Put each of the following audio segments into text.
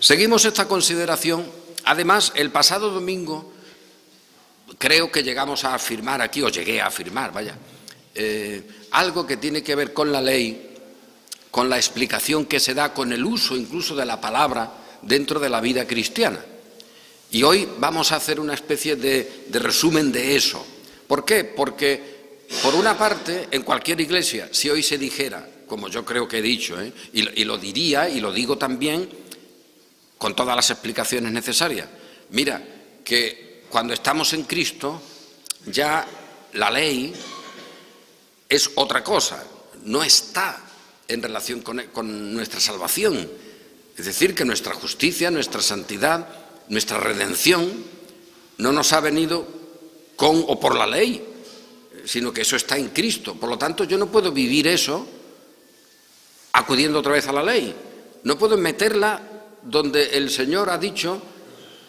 Seguimos esta consideración. Además, el pasado domingo creo que llegamos a afirmar aquí, o llegué a afirmar, algo que tiene que ver con la ley, con la explicación que se da, con el uso incluso de la palabra dentro de la vida cristiana. Y hoy vamos a hacer una especie de resumen de eso. ¿Por qué? Porque, por una parte, en cualquier iglesia, si hoy se dijera, como yo creo que he dicho, y lo diría y lo digo también, con todas las explicaciones necesarias, mira, que cuando estamos en Cristo, ya la ley es otra cosa, no está en relación con nuestra salvación. Es decir, que nuestra justicia, nuestra santidad, nuestra redención no nos ha venido con o por la ley, sino que eso está en Cristo. Por lo tanto, yo no puedo vivir eso acudiendo otra vez a la ley. No puedo meterla donde el Señor ha dicho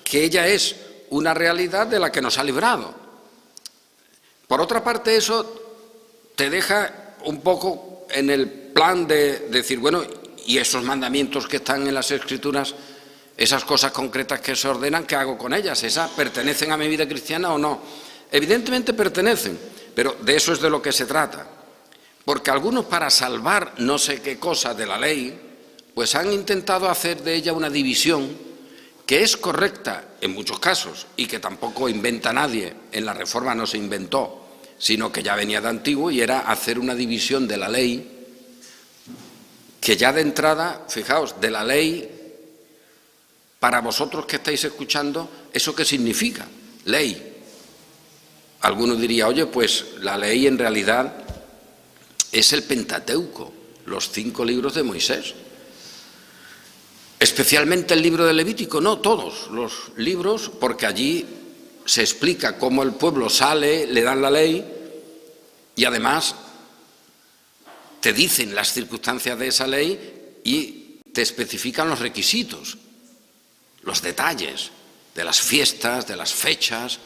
que ella es una realidad de la que nos ha librado. Por otra parte, eso te deja un poco en el plan de decir, bueno, y esos mandamientos que están en las Escrituras, esas cosas concretas que se ordenan, ¿qué hago con ellas? ¿Esas pertenecen a mi vida cristiana o no? Evidentemente pertenecen, pero de eso es de lo que se trata. Porque algunos, para salvar no sé qué cosa de la ley, pues han intentado hacer de ella una división que es correcta en muchos casos y que tampoco inventa nadie. En la Reforma no se inventó, sino que ya venía de antiguo, y era hacer una división de la ley que ya de entrada, fijaos, de la ley, para vosotros que estáis escuchando, ¿eso qué significa? Ley. Alguno diría, oye, pues la ley en realidad es el Pentateuco, los 5 libros de Moisés. Especialmente el libro de Levítico, no todos los libros, porque allí se explica cómo el pueblo sale, le dan la ley y además te dicen las circunstancias de esa ley y te especifican los requisitos, los detalles de las fiestas, de las fechas,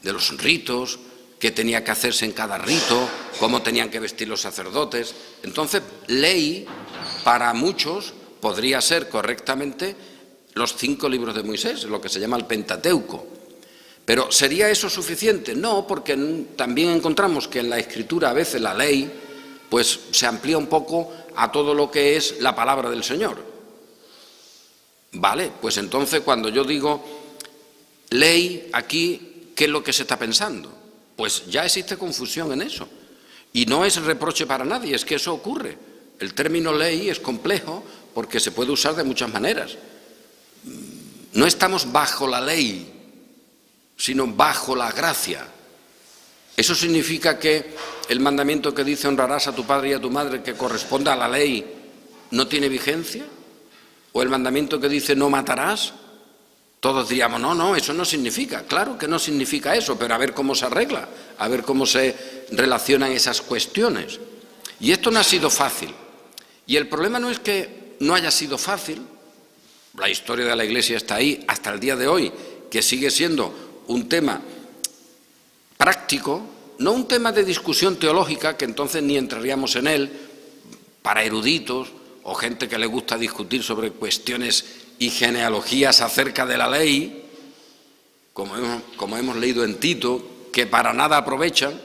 de los ritos, qué tenía que hacerse en cada rito, cómo tenían que vestir los sacerdotes. Entonces, ley para muchos podría ser correctamente los 5 libros de Moisés, lo que se llama el Pentateuco. Pero ¿sería eso suficiente? No, porque también encontramos que en la Escritura a veces la ley pues se amplía un poco a todo lo que es la palabra del Señor. Vale, pues entonces cuando yo digo ley aquí, ¿qué es lo que se está pensando? Pues ya existe confusión en eso. Y no es reproche para nadie, es que eso ocurre. El término ley es complejo porque se puede usar de muchas maneras. No estamos bajo la ley, sino bajo la gracia. ¿Eso significa que el mandamiento que dice honrarás a tu padre y a tu madre, que corresponde a la ley, no tiene vigencia? ¿O el mandamiento que dice no matarás? Todos diríamos, no, eso no significa. Claro que no significa eso, pero a ver cómo se arregla, a ver cómo se relacionan esas cuestiones. Y esto no ha sido fácil. Y el problema no es que no haya sido fácil. La historia de la Iglesia está ahí hasta el día de hoy, que sigue siendo un tema práctico, no un tema de discusión teológica, que entonces ni entraríamos en él, para eruditos o gente que le gusta discutir sobre cuestiones y genealogías acerca de la ley, como hemos leído en Tito, que para nada aprovechan,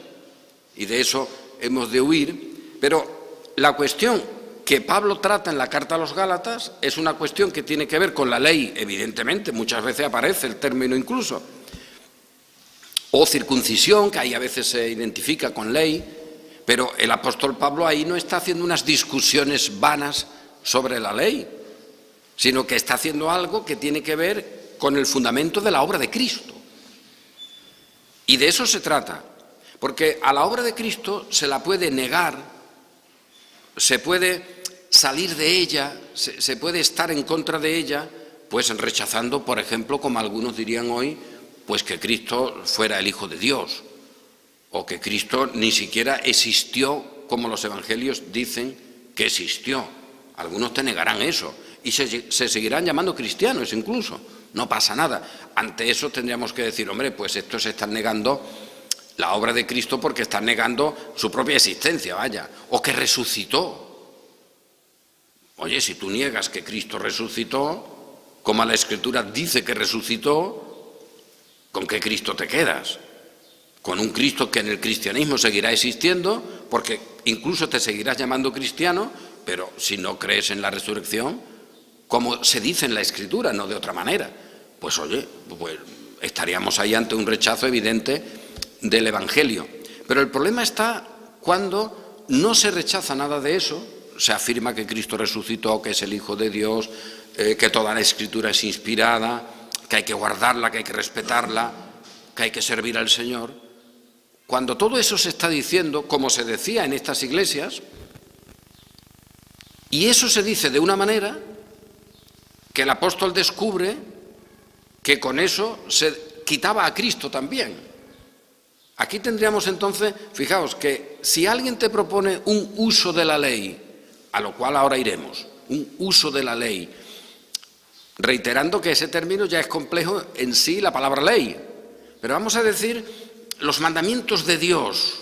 y de eso hemos de huir. Pero la cuestión que Pablo trata en la carta a los Gálatas es una cuestión que tiene que ver con la ley, evidentemente, muchas veces aparece el término incluso, o circuncisión, que ahí a veces se identifica con ley, pero el apóstol Pablo ahí no está haciendo unas discusiones vanas sobre la ley, sino que está haciendo algo que tiene que ver con el fundamento de la obra de Cristo. Y de eso se trata, porque a la obra de Cristo se la puede negar, se puede salir de ella, se puede estar en contra de ella, pues rechazando, por ejemplo, como algunos dirían hoy, pues que Cristo fuera el Hijo de Dios, o que Cristo ni siquiera existió como los evangelios dicen que existió. Algunos te negarán eso y se seguirán llamando cristianos incluso, no pasa nada. Ante eso tendríamos que decir, hombre, pues estos están negando la obra de Cristo porque están negando su propia existencia, vaya, o que resucitó. Oye, si tú niegas que Cristo resucitó, como la Escritura dice que resucitó, ¿con qué Cristo te quedas? Con un Cristo que en el cristianismo seguirá existiendo, porque incluso te seguirás llamando cristiano, pero si no crees en la resurrección, como se dice en la Escritura, no de otra manera, pues oye, pues estaríamos ahí ante un rechazo evidente del Evangelio. Pero el problema está cuando no se rechaza nada de eso, se afirma que Cristo resucitó, que es el Hijo de Dios, que toda la Escritura es inspirada, que hay que guardarla, que hay que respetarla, que hay que servir al Señor. Cuando todo eso se está diciendo, como se decía en estas iglesias, y eso se dice de una manera que el apóstol descubre que con eso se quitaba a Cristo también. Aquí tendríamos entonces, fijaos, que si alguien te propone un uso de la ley, a lo cual ahora iremos, un uso de la ley, reiterando que ese término ya es complejo en sí, la palabra ley, pero vamos a decir los mandamientos de Dios,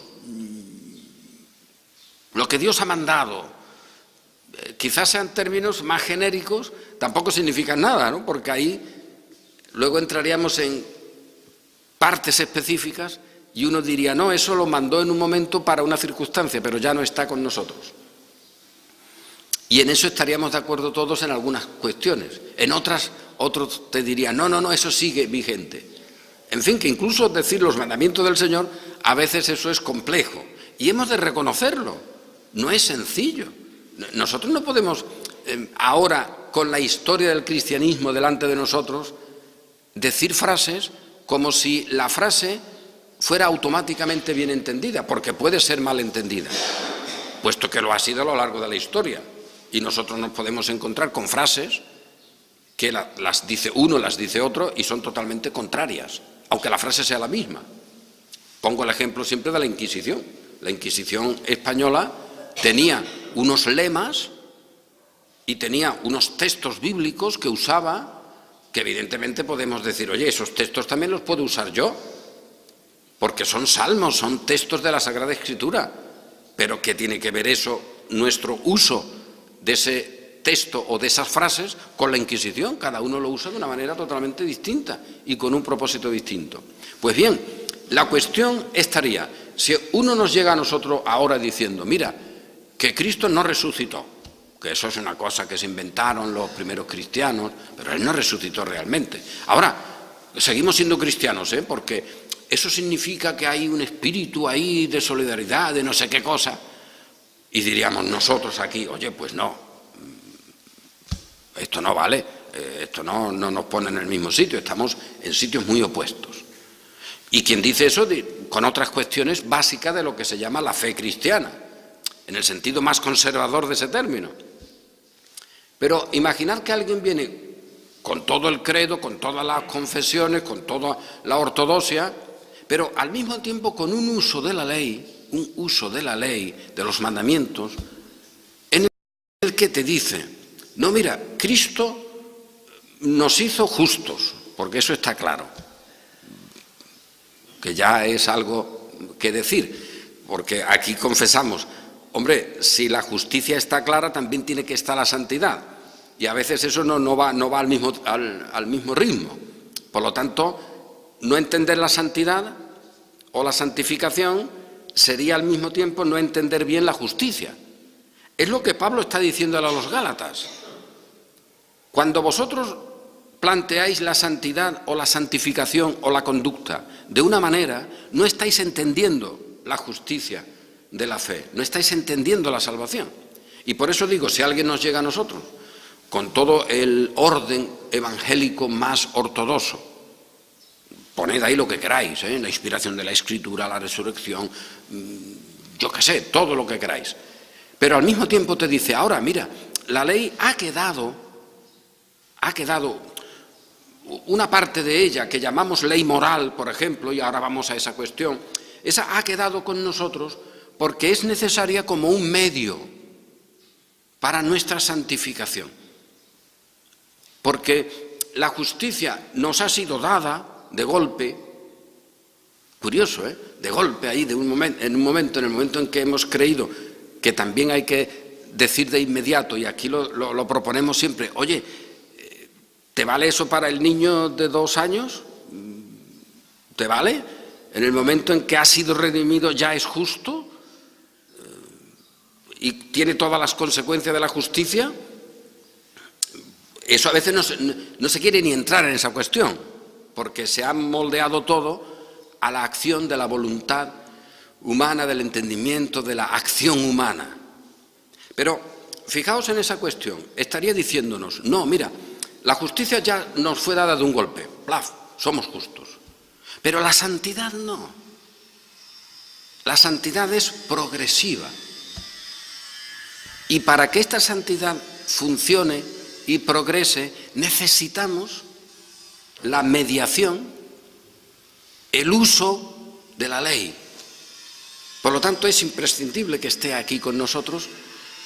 lo que Dios ha mandado, quizás sean términos más genéricos, tampoco significan nada, ¿no? Porque ahí luego entraríamos en partes específicas y uno diría, no, eso lo mandó en un momento para una circunstancia, pero ya no está con nosotros. Y en eso estaríamos de acuerdo todos en algunas cuestiones. En otras, otros te dirían, no, eso sigue vigente. En fin, que incluso decir los mandamientos del Señor, a veces eso es complejo. Y hemos de reconocerlo. No es sencillo. Nosotros no podemos ahora, con la historia del cristianismo delante de nosotros, decir frases como si la frase fuera automáticamente bien entendida, porque puede ser mal entendida, puesto que lo ha sido a lo largo de la historia. Y nosotros nos podemos encontrar con frases que las dice uno, las dice otro, y son totalmente contrarias, aunque la frase sea la misma. Pongo el ejemplo siempre de la Inquisición. La Inquisición española tenía unos lemas y tenía unos textos bíblicos que usaba, que evidentemente podemos decir, oye, esos textos también los puedo usar yo, porque son salmos, son textos de la Sagrada Escritura. Pero ¿qué tiene que ver eso, nuestro uso de ese texto o de esas frases, con la Inquisición? Cada uno lo usa de una manera totalmente distinta y con un propósito distinto. Pues bien, la cuestión estaría, si uno nos llega a nosotros ahora diciendo, mira, que Cristo no resucitó, que eso es una cosa que se inventaron los primeros cristianos, pero Él no resucitó realmente. Ahora, seguimos siendo cristianos, porque eso significa que hay un espíritu ahí de solidaridad, de no sé qué cosa, y diríamos nosotros aquí, oye, pues no, esto no vale, esto no nos pone en el mismo sitio, estamos en sitios muy opuestos. Y quien dice eso con otras cuestiones básicas de lo que se llama la fe cristiana, en el sentido más conservador de ese término. Pero imaginar que alguien viene con todo el credo, con todas las confesiones, con toda la ortodoxia, pero al mismo tiempo con un uso de la ley, de los mandamientos, en el que te dice, no, mira, Cristo nos hizo justos, porque eso está claro, que ya es algo que decir, porque aquí confesamos, hombre, si la justicia está clara, también tiene que estar la santidad, y a veces eso no va al mismo ritmo. Por lo tanto, no entender la santidad o la santificación sería al mismo tiempo no entender bien la justicia. Es lo que Pablo está diciendo a los Gálatas. Cuando vosotros planteáis la santidad o la santificación o la conducta de una manera, no estáis entendiendo la justicia de la fe, no estáis entendiendo la salvación. Y por eso digo, si alguien nos llega a nosotros con todo el orden evangélico más ortodoxo, poned ahí lo que queráis, la inspiración de la Escritura, la resurrección, yo qué sé, todo lo que queráis. Pero al mismo tiempo te dice, ahora mira, la ley ha quedado una parte de ella que llamamos ley moral, por ejemplo, y ahora vamos a esa cuestión, esa ha quedado con nosotros porque es necesaria como un medio para nuestra santificación. Porque la justicia nos ha sido dada de golpe, curioso, de golpe ahí, en el momento en que hemos creído que también hay que decir de inmediato, y aquí lo proponemos siempre, oye, ¿Te vale eso para el niño de 2 años? ¿Te vale? En el momento en que ha sido redimido ya es justo y tiene todas las consecuencias de la justicia. Eso a veces no se quiere ni entrar en esa cuestión, porque se ha moldeado todo a la acción de la voluntad humana, del entendimiento, de la acción humana. Pero fijaos en esa cuestión, estaría diciéndonos, no, mira, la justicia ya nos fue dada de un golpe, ¡plaf!, somos justos. Pero la santidad no. La santidad es progresiva. Y para que esta santidad funcione y progrese, necesitamos la mediación, el uso de la ley. Por lo tanto, es imprescindible que esté aquí con nosotros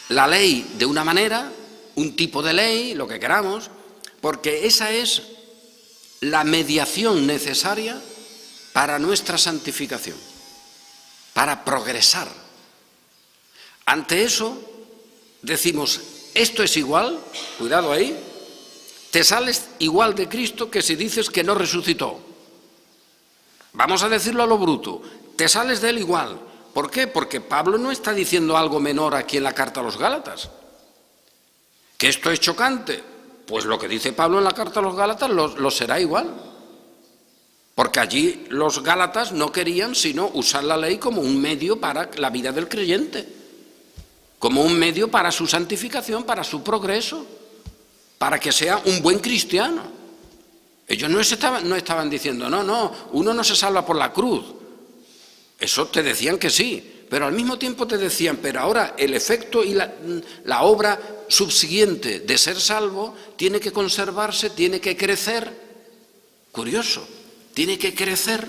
la ley de una manera, un tipo de ley, lo que queramos, porque esa es la mediación necesaria para nuestra santificación, para progresar. Ante eso, decimos, esto es igual, cuidado ahí, te sales igual de Cristo que si dices que no resucitó. Vamos a decirlo a lo bruto, te sales de él igual. ¿Por qué? Porque Pablo no está diciendo algo menor aquí en la carta a los Gálatas. ¿Que esto es chocante? Pues lo que dice Pablo en la carta a los Gálatas lo será igual. Porque allí los Gálatas no querían sino usar la ley como un medio para la vida del creyente, como un medio para su santificación, para su progreso, para que sea un buen cristiano. Ellos no estaban diciendo, no, uno no se salva por la cruz. Eso te decían que sí, pero al mismo tiempo te decían, pero ahora el efecto y la obra subsiguiente de ser salvo tiene que conservarse, tiene que crecer. Curioso, tiene que crecer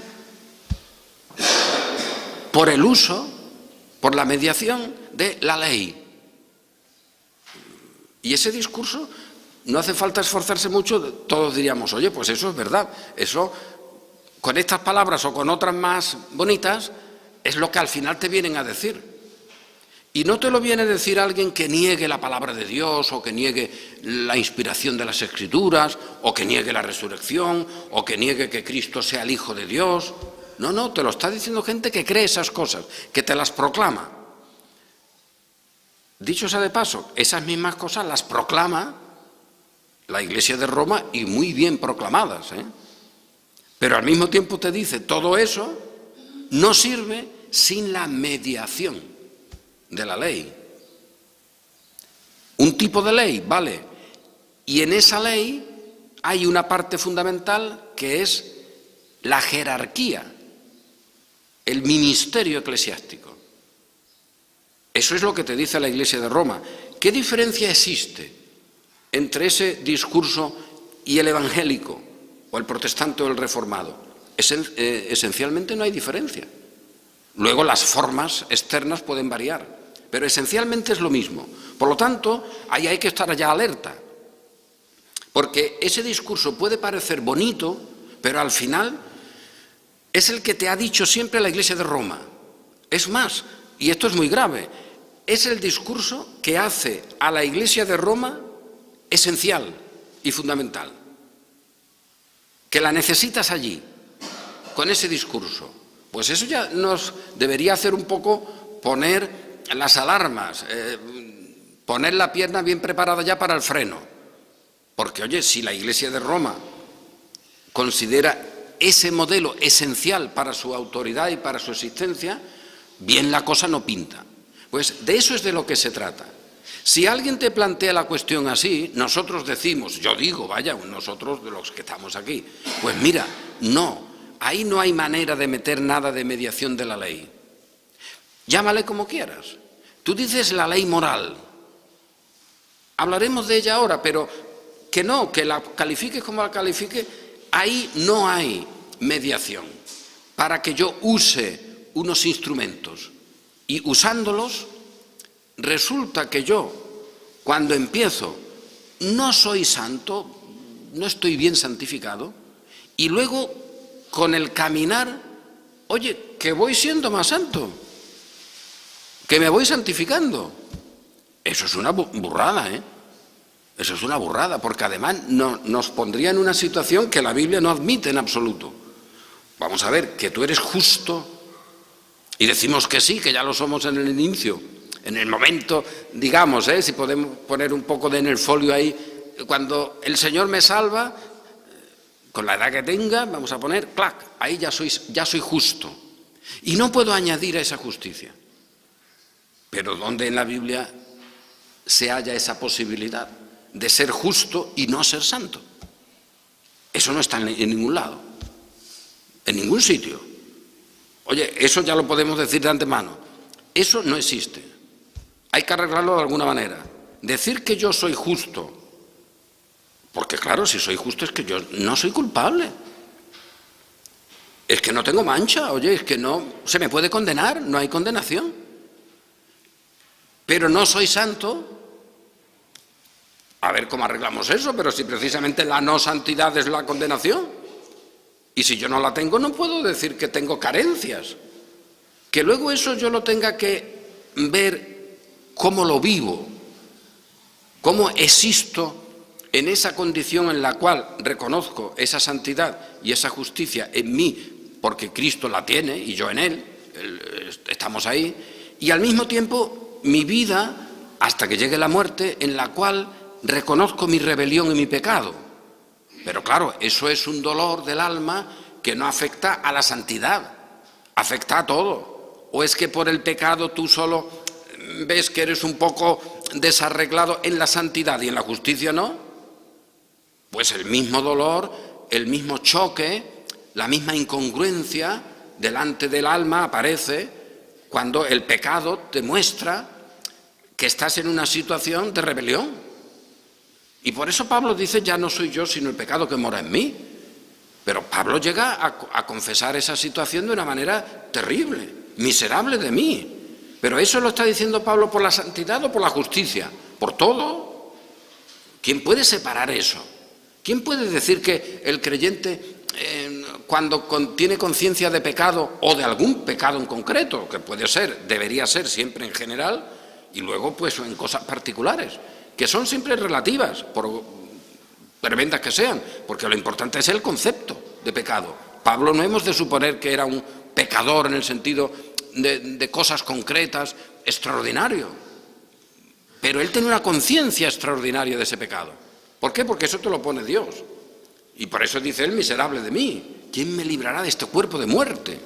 por el uso, por la mediación de la ley. Y ese discurso no hace falta esforzarse mucho, todos diríamos, oye, pues eso es verdad, eso con estas palabras o con otras más bonitas es lo que al final te vienen a decir. Y no te lo viene a decir alguien que niegue la palabra de Dios o que niegue la inspiración de las Escrituras o que niegue la resurrección o que niegue que Cristo sea el Hijo de Dios. No, te lo está diciendo gente que cree esas cosas, que te las proclama. Dicho sea de paso, esas mismas cosas las proclama la Iglesia de Roma y muy bien proclamadas, Pero al mismo tiempo te dice, todo eso no sirve sin la mediación de la ley. Un tipo de ley, vale, y en esa ley hay una parte fundamental que es la jerarquía, el ministerio eclesiástico. Eso es lo que te dice la Iglesia de Roma. ¿Qué diferencia existe entre ese discurso y el evangélico, o el protestante o el reformado? Esencialmente no hay diferencia. Luego las formas externas pueden variar, pero esencialmente es lo mismo. Por lo tanto, ahí hay que estar ya alerta, porque ese discurso puede parecer bonito, pero al final es el que te ha dicho siempre la Iglesia de Roma. Es más, y esto es muy grave, es el discurso que hace a la Iglesia de Roma esencial y fundamental, que la necesitas allí, con ese discurso. Pues eso ya nos debería hacer un poco poner las alarmas, poner la pierna bien preparada ya para el freno. Porque, oye, si la Iglesia de Roma considera ese modelo esencial para su autoridad y para su existencia, bien la cosa no pinta. Pues de eso es de lo que se trata. Si alguien te plantea la cuestión así, nosotros decimos, yo digo, vaya, nosotros de los que estamos aquí, pues mira, no, ahí no hay manera de meter nada de mediación de la ley. Llámale como quieras. Tú dices la ley moral. Hablaremos de ella ahora, pero que no, que la califiques como la califiques, ahí no hay mediación para que yo use unos instrumentos. Y usándolos, resulta que yo, cuando empiezo, no soy santo, no estoy bien santificado, y luego, con el caminar, oye, que voy siendo más santo, que me voy santificando. Eso es una burrada, Eso es una burrada, porque además nos pondría en una situación que la Biblia no admite en absoluto. Vamos a ver, que tú eres justo, y decimos que sí, que ya lo somos en el inicio, en el momento, digamos, si podemos poner un poco en el folio ahí, cuando el Señor me salva, con la edad que tenga, vamos a poner, clac, ahí ya soy justo. Y no puedo añadir a esa justicia. Pero ¿dónde en la Biblia se halla esa posibilidad de ser justo y no ser santo? Eso no está en ningún lado, en ningún sitio. Oye, eso ya lo podemos decir de antemano. Eso no existe. Hay que arreglarlo de alguna manera. Decir que yo soy justo, porque claro, si soy justo es que yo no soy culpable. Es que no tengo mancha, oye, es que no se me puede condenar, no hay condenación. Pero no soy santo. A ver cómo arreglamos eso, pero si precisamente la no santidad es la condenación. Y si yo no la tengo, no puedo decir que tengo carencias. Que luego eso yo lo tenga que ver cómo lo vivo, cómo existo en esa condición en la cual reconozco esa santidad y esa justicia en mí, porque Cristo la tiene y yo en Él, estamos ahí, y al mismo tiempo mi vida hasta que llegue la muerte en la cual reconozco mi rebelión y mi pecado. Pero claro, eso es un dolor del alma que no afecta a la santidad, afecta a todo. ¿O es que por el pecado tú solo ves que eres un poco desarreglado en la santidad y en la justicia no? Pues el mismo dolor, el mismo choque, la misma incongruencia delante del alma aparece cuando el pecado te muestra que estás en una situación de rebelión. Y por eso Pablo dice, ya no soy yo, sino el pecado que mora en mí. Pero Pablo llega a confesar esa situación de una manera terrible, miserable de mí. Pero eso lo está diciendo Pablo por la santidad o por la justicia, por todo. ¿Quién puede separar eso? ¿Quién puede decir que el creyente, cuando tiene conciencia de pecado o de algún pecado en concreto, que puede ser, debería ser siempre en general, y luego pues en cosas particulares, que son siempre relativas, por tremendas que sean, porque lo importante es el concepto de pecado. Pablo no hemos de suponer que era un pecador en el sentido de cosas concretas, extraordinario, pero él tiene una conciencia extraordinaria de ese pecado. ¿Por qué? Porque eso te lo pone Dios. Y por eso dice él, miserable de mí, ¿quién me librará de este cuerpo de muerte?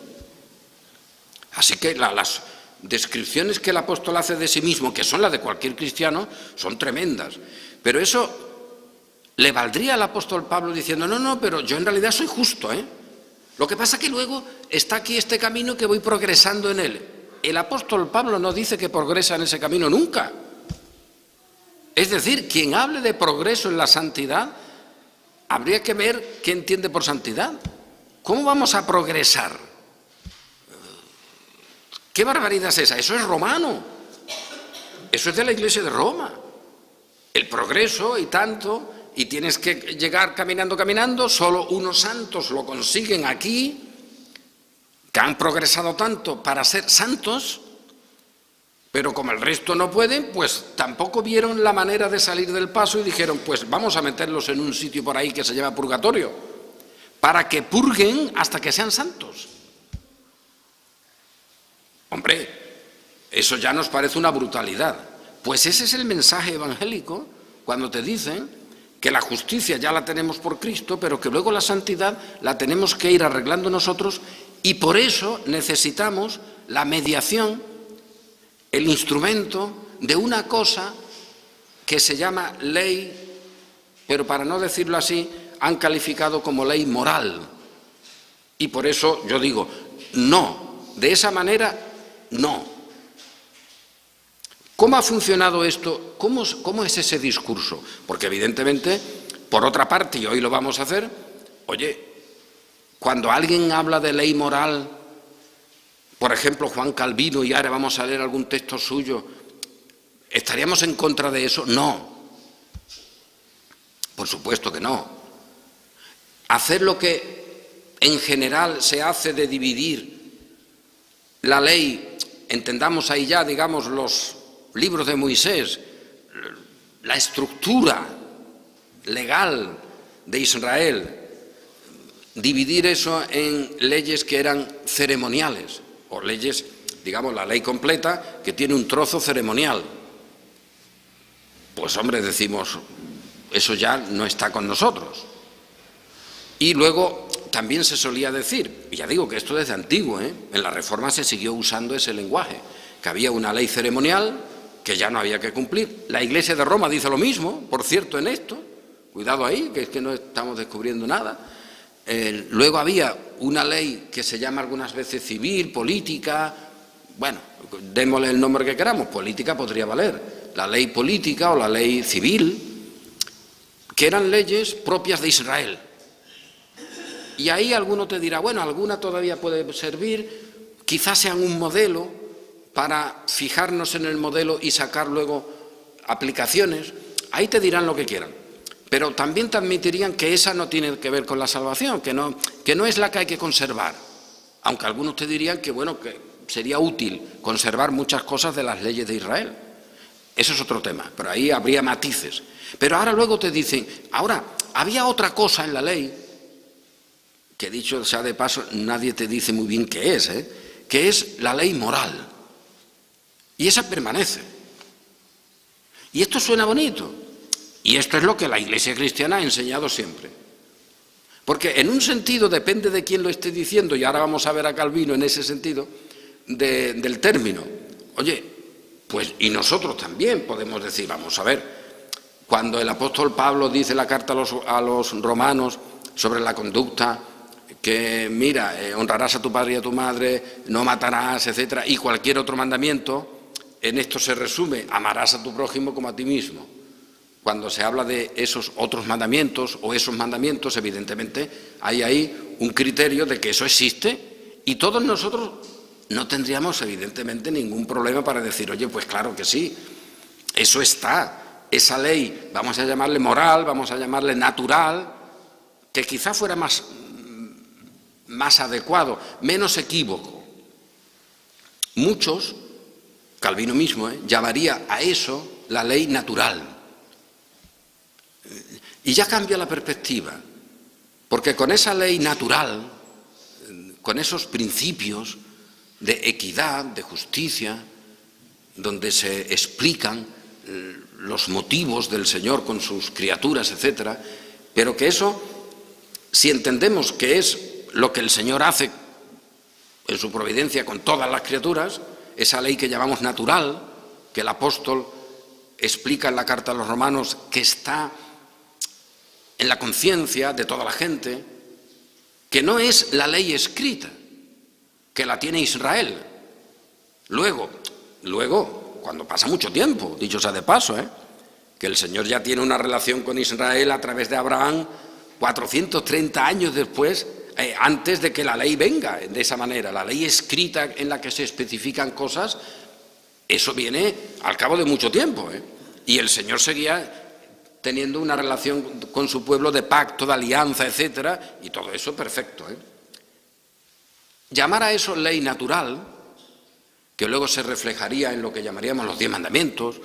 Así que las descripciones que el apóstol hace de sí mismo, que son las de cualquier cristiano, son tremendas. Pero eso le valdría al apóstol Pablo diciendo, no, pero yo en realidad soy justo, Lo que pasa que luego está aquí este camino que voy progresando en él. El apóstol Pablo no dice que progresa en ese camino nunca. Es decir, quien hable de progreso en la santidad, habría que ver qué entiende por santidad. ¿Cómo vamos a progresar? ¿Qué barbaridad es esa? Eso es romano. Eso es de la Iglesia de Roma. El progreso y tanto, y tienes que llegar caminando, solo unos santos lo consiguen aquí, que han progresado tanto para ser santos, pero como el resto no pueden, pues tampoco vieron la manera de salir del paso y dijeron, pues vamos a meterlos en un sitio por ahí que se llama purgatorio, para que purguen hasta que sean santos. Hombre, eso ya nos parece una brutalidad. Pues ese es el mensaje evangélico cuando te dicen que la justicia ya la tenemos por Cristo, pero que luego la santidad la tenemos que ir arreglando nosotros y por eso necesitamos la mediación, el instrumento de una cosa que se llama ley, pero para no decirlo así, han calificado como ley moral. Y por eso yo digo, no, de esa manera, no. ¿Cómo ha funcionado esto? ¿Cómo es ese discurso? Porque evidentemente, por otra parte, y hoy lo vamos a hacer, oye, cuando alguien habla de ley moral, por ejemplo, Juan Calvino, y ahora vamos a leer algún texto suyo, ¿estaríamos en contra de eso? No. Por supuesto que no. Hacer lo que en general se hace de dividir la ley, entendamos ahí ya, digamos, los libros de Moisés, la estructura legal de Israel, dividir eso en leyes que eran ceremoniales, o leyes, digamos, la ley completa, que tiene un trozo ceremonial. Pues hombre, decimos, eso ya no está con nosotros. Y luego también se solía decir, y ya digo que esto desde antiguo, en la Reforma se siguió usando ese lenguaje, que había una ley ceremonial que ya no había que cumplir. La Iglesia de Roma dice lo mismo, por cierto, en esto, cuidado ahí, que es que no estamos descubriendo nada. Luego había una ley que se llama algunas veces civil, política, bueno, démosle el nombre que queramos, política podría valer, la ley política o la ley civil, que eran leyes propias de Israel. Y ahí alguno te dirá, bueno, alguna todavía puede servir, quizás sean un modelo para fijarnos en el modelo y sacar luego aplicaciones. Ahí te dirán lo que quieran. Pero también te admitirían que esa no tiene que ver con la salvación, que no es la que hay que conservar. Aunque algunos te dirían que, bueno, que sería útil conservar muchas cosas de las leyes de Israel. Eso es otro tema, pero ahí habría matices. Pero ahora luego te dicen, ahora, había otra cosa en la ley, que dicho sea de paso, nadie te dice muy bien qué es, que es la ley moral. Y esa permanece. Y esto suena bonito. Y esto es lo que la Iglesia cristiana ha enseñado siempre. Porque en un sentido depende de quién lo esté diciendo, y ahora vamos a ver a Calvino en ese sentido, del término. Oye, pues y nosotros también podemos decir, vamos a ver, cuando el apóstol Pablo dice en la carta a los romanos sobre la conducta, que mira, honrarás a tu padre y a tu madre, no matarás, etcétera, y cualquier otro mandamiento, en esto se resume, amarás a tu prójimo como a ti mismo. Cuando se habla de esos otros mandamientos o esos mandamientos, evidentemente hay ahí un criterio de que eso existe y todos nosotros no tendríamos evidentemente ningún problema para decir, oye, pues claro que sí, eso está, esa ley, vamos a llamarle moral, vamos a llamarle natural, que quizá fuera más adecuado, menos equívoco. Muchos, Calvino mismo, llamaría a eso la ley natural. Y ya cambia la perspectiva, porque con esa ley natural, con esos principios de equidad, de justicia, donde se explican los motivos del Señor con sus criaturas, etcétera, pero que eso, si entendemos que es lo que el Señor hace en su providencia con todas las criaturas, esa ley que llamamos natural, que el apóstol explica en la carta a los romanos, que está en la conciencia de toda la gente, que no es la ley escrita, que la tiene Israel. Luego, cuando pasa mucho tiempo, dicho sea de paso, que el Señor ya tiene una relación con Israel a través de Abraham 430 años después, antes de que la ley venga de esa manera, la ley escrita en la que se especifican cosas, eso viene al cabo de mucho tiempo, y el Señor seguía teniendo una relación con su pueblo de pacto, de alianza, etcétera, y todo eso perfecto. Llamar a eso ley natural, que luego se reflejaría en lo que llamaríamos los 10 mandamientos,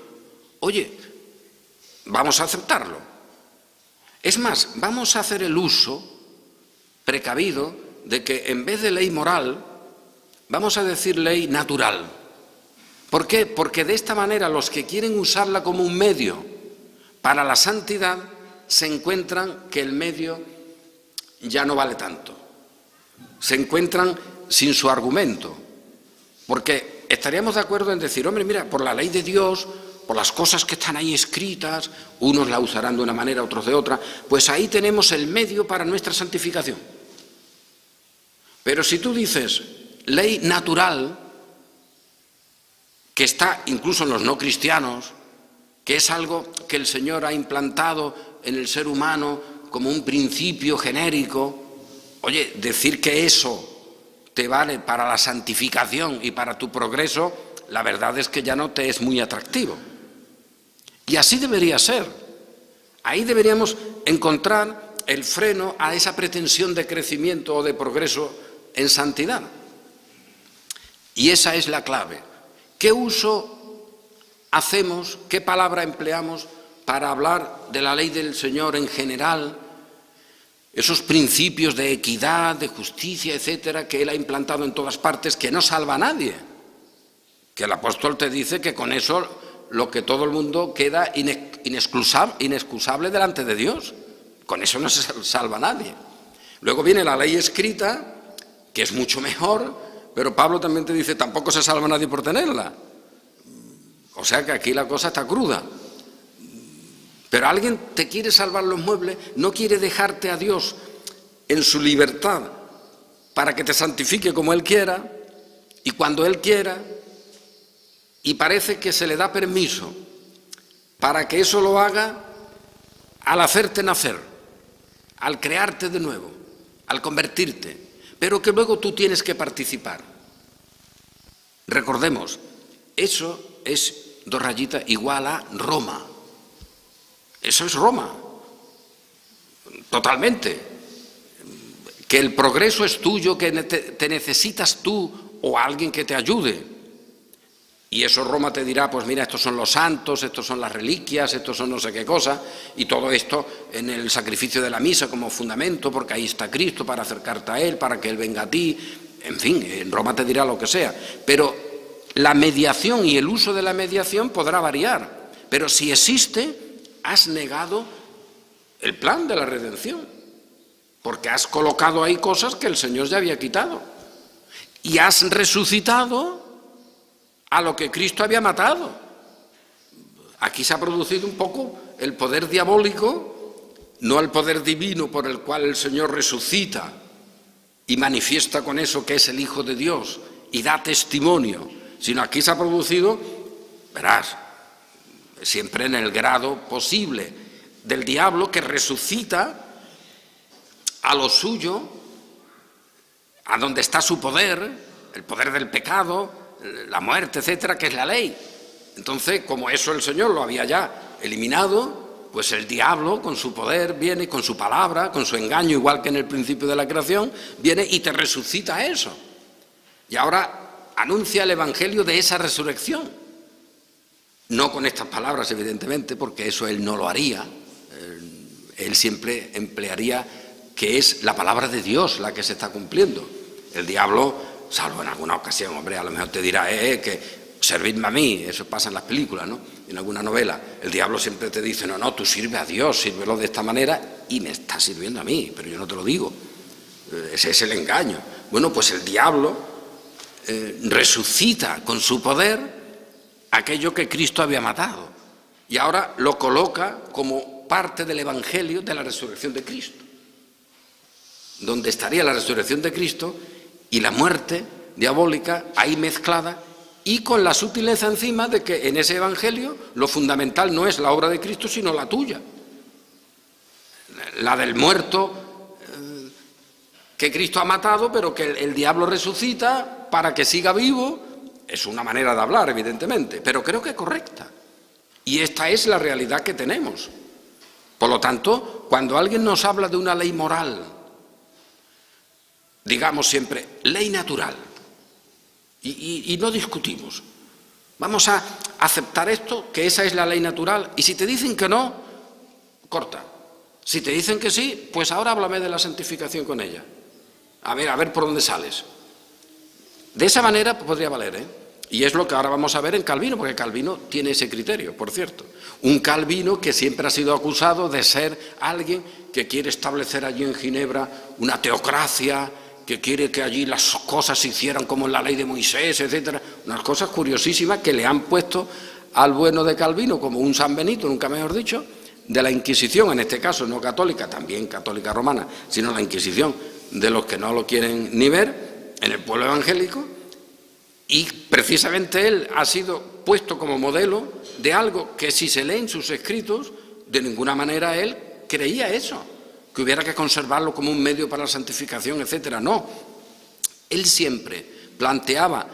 oye, vamos a aceptarlo. Es más, vamos a hacer el uso precavido de que en vez de ley moral, vamos a decir ley natural. ¿Por qué? Porque de esta manera los que quieren usarla como un medio para la santidad se encuentran que el medio ya no vale tanto. Se encuentran sin su argumento. Porque estaríamos de acuerdo en decir, hombre, mira, por la ley de Dios, por las cosas que están ahí escritas, unos la usarán de una manera, otros de otra, pues ahí tenemos el medio para nuestra santificación. Pero si tú dices ley natural, que está incluso en los no cristianos, que es algo que el Señor ha implantado en el ser humano como un principio genérico, oye, decir que eso te vale para la santificación y para tu progreso, la verdad es que ya no te es muy atractivo. Y así debería ser. Ahí deberíamos encontrar el freno a esa pretensión de crecimiento o de progreso en santidad. Y esa es la clave. ¿Qué uso hacemos, qué palabra empleamos para hablar de la ley del Señor en general, esos principios de equidad, de justicia, etcétera, que Él ha implantado en todas partes, que no salva a nadie. Que el apóstol te dice que con eso lo que todo el mundo queda inexcusable delante de Dios. Con eso no se salva a nadie. Luego viene la ley escrita, que es mucho mejor, pero Pablo también te dice, tampoco se salva a nadie por tenerla. O sea que aquí la cosa está cruda. Pero alguien te quiere salvar los muebles, no quiere dejarte a Dios en su libertad para que te santifique como Él quiera y cuando Él quiera, y parece que se le da permiso para que eso lo haga al hacerte nacer, al crearte de nuevo, al convertirte, pero que luego tú tienes que participar. Recordemos, eso es igual a Roma. Eso es Roma, totalmente. Que el progreso es tuyo, que te necesitas tú o alguien que te ayude. Y eso Roma te dirá, pues mira, estos son los santos, estos son las reliquias, estos son no sé qué cosa, y todo esto en el sacrificio de la misa como fundamento, porque ahí está Cristo para acercarte a Él, para que Él venga a ti, en fin, en Roma te dirá lo que sea. Pero la mediación y el uso de la mediación podrá variar, pero si existe, has negado el plan de la redención, porque has colocado ahí cosas que el Señor ya había quitado, y has resucitado a lo que Cristo había matado. Aquí se ha producido un poco el poder diabólico, no el poder divino por el cual el Señor resucita y manifiesta con eso que es el Hijo de Dios y da testimonio, sino aquí se ha producido, verás, siempre en el grado posible del diablo que resucita a lo suyo, a donde está su poder, el poder del pecado, la muerte, etcétera, que es la ley. Entonces, como eso el Señor lo había ya eliminado, pues el diablo con su poder viene, con su palabra, con su engaño, igual que en el principio de la creación, viene y te resucita eso. Y ahora anuncia el evangelio de esa resurrección. No con estas palabras, evidentemente, porque eso él no lo haría. Él siempre emplearía que es la palabra de Dios la que se está cumpliendo. El diablo, salvo en alguna ocasión, hombre, a lo mejor te dirá, que servidme a mí, eso pasa en las películas, ¿no? En alguna novela, el diablo siempre te dice, no, tú sirve a Dios, sírvelo de esta manera y me está sirviendo a mí, pero yo no te lo digo. Ese es el engaño. Bueno, pues el diablo resucita con su poder aquello que Cristo había matado y ahora lo coloca como parte del evangelio de la resurrección de Cristo, donde estaría la resurrección de Cristo y la muerte diabólica ahí mezclada y con la sutileza encima de que en ese evangelio lo fundamental no es la obra de Cristo sino la tuya, la del muerto que Cristo ha matado pero que el diablo resucita para que siga vivo. Es una manera de hablar, evidentemente, pero creo que es correcta. Y esta es la realidad que tenemos. Por lo tanto, cuando alguien nos habla de una ley moral, digamos siempre, ley natural, y no discutimos. Vamos a aceptar esto, que esa es la ley natural, y si te dicen que no, corta. Si te dicen que sí, pues ahora háblame de la santificación con ella. A ver por dónde sales. De esa manera podría valer, ¿eh? Y es lo que ahora vamos a ver en Calvino, porque Calvino tiene ese criterio, por cierto. Un Calvino que siempre ha sido acusado de ser alguien que quiere establecer allí en Ginebra una teocracia, que quiere que allí las cosas se hicieran como en la ley de Moisés, etcétera. Unas cosas curiosísimas que le han puesto al bueno de Calvino como un San Benito, nunca mejor dicho, de la Inquisición, en este caso no católica, también católica romana, sino la Inquisición de los que no lo quieren ni ver en el pueblo evangélico. Y precisamente él ha sido puesto como modelo de algo que si se lee en sus escritos, de ninguna manera él creía eso, que hubiera que conservarlo como un medio para la santificación, etcétera. No, él siempre planteaba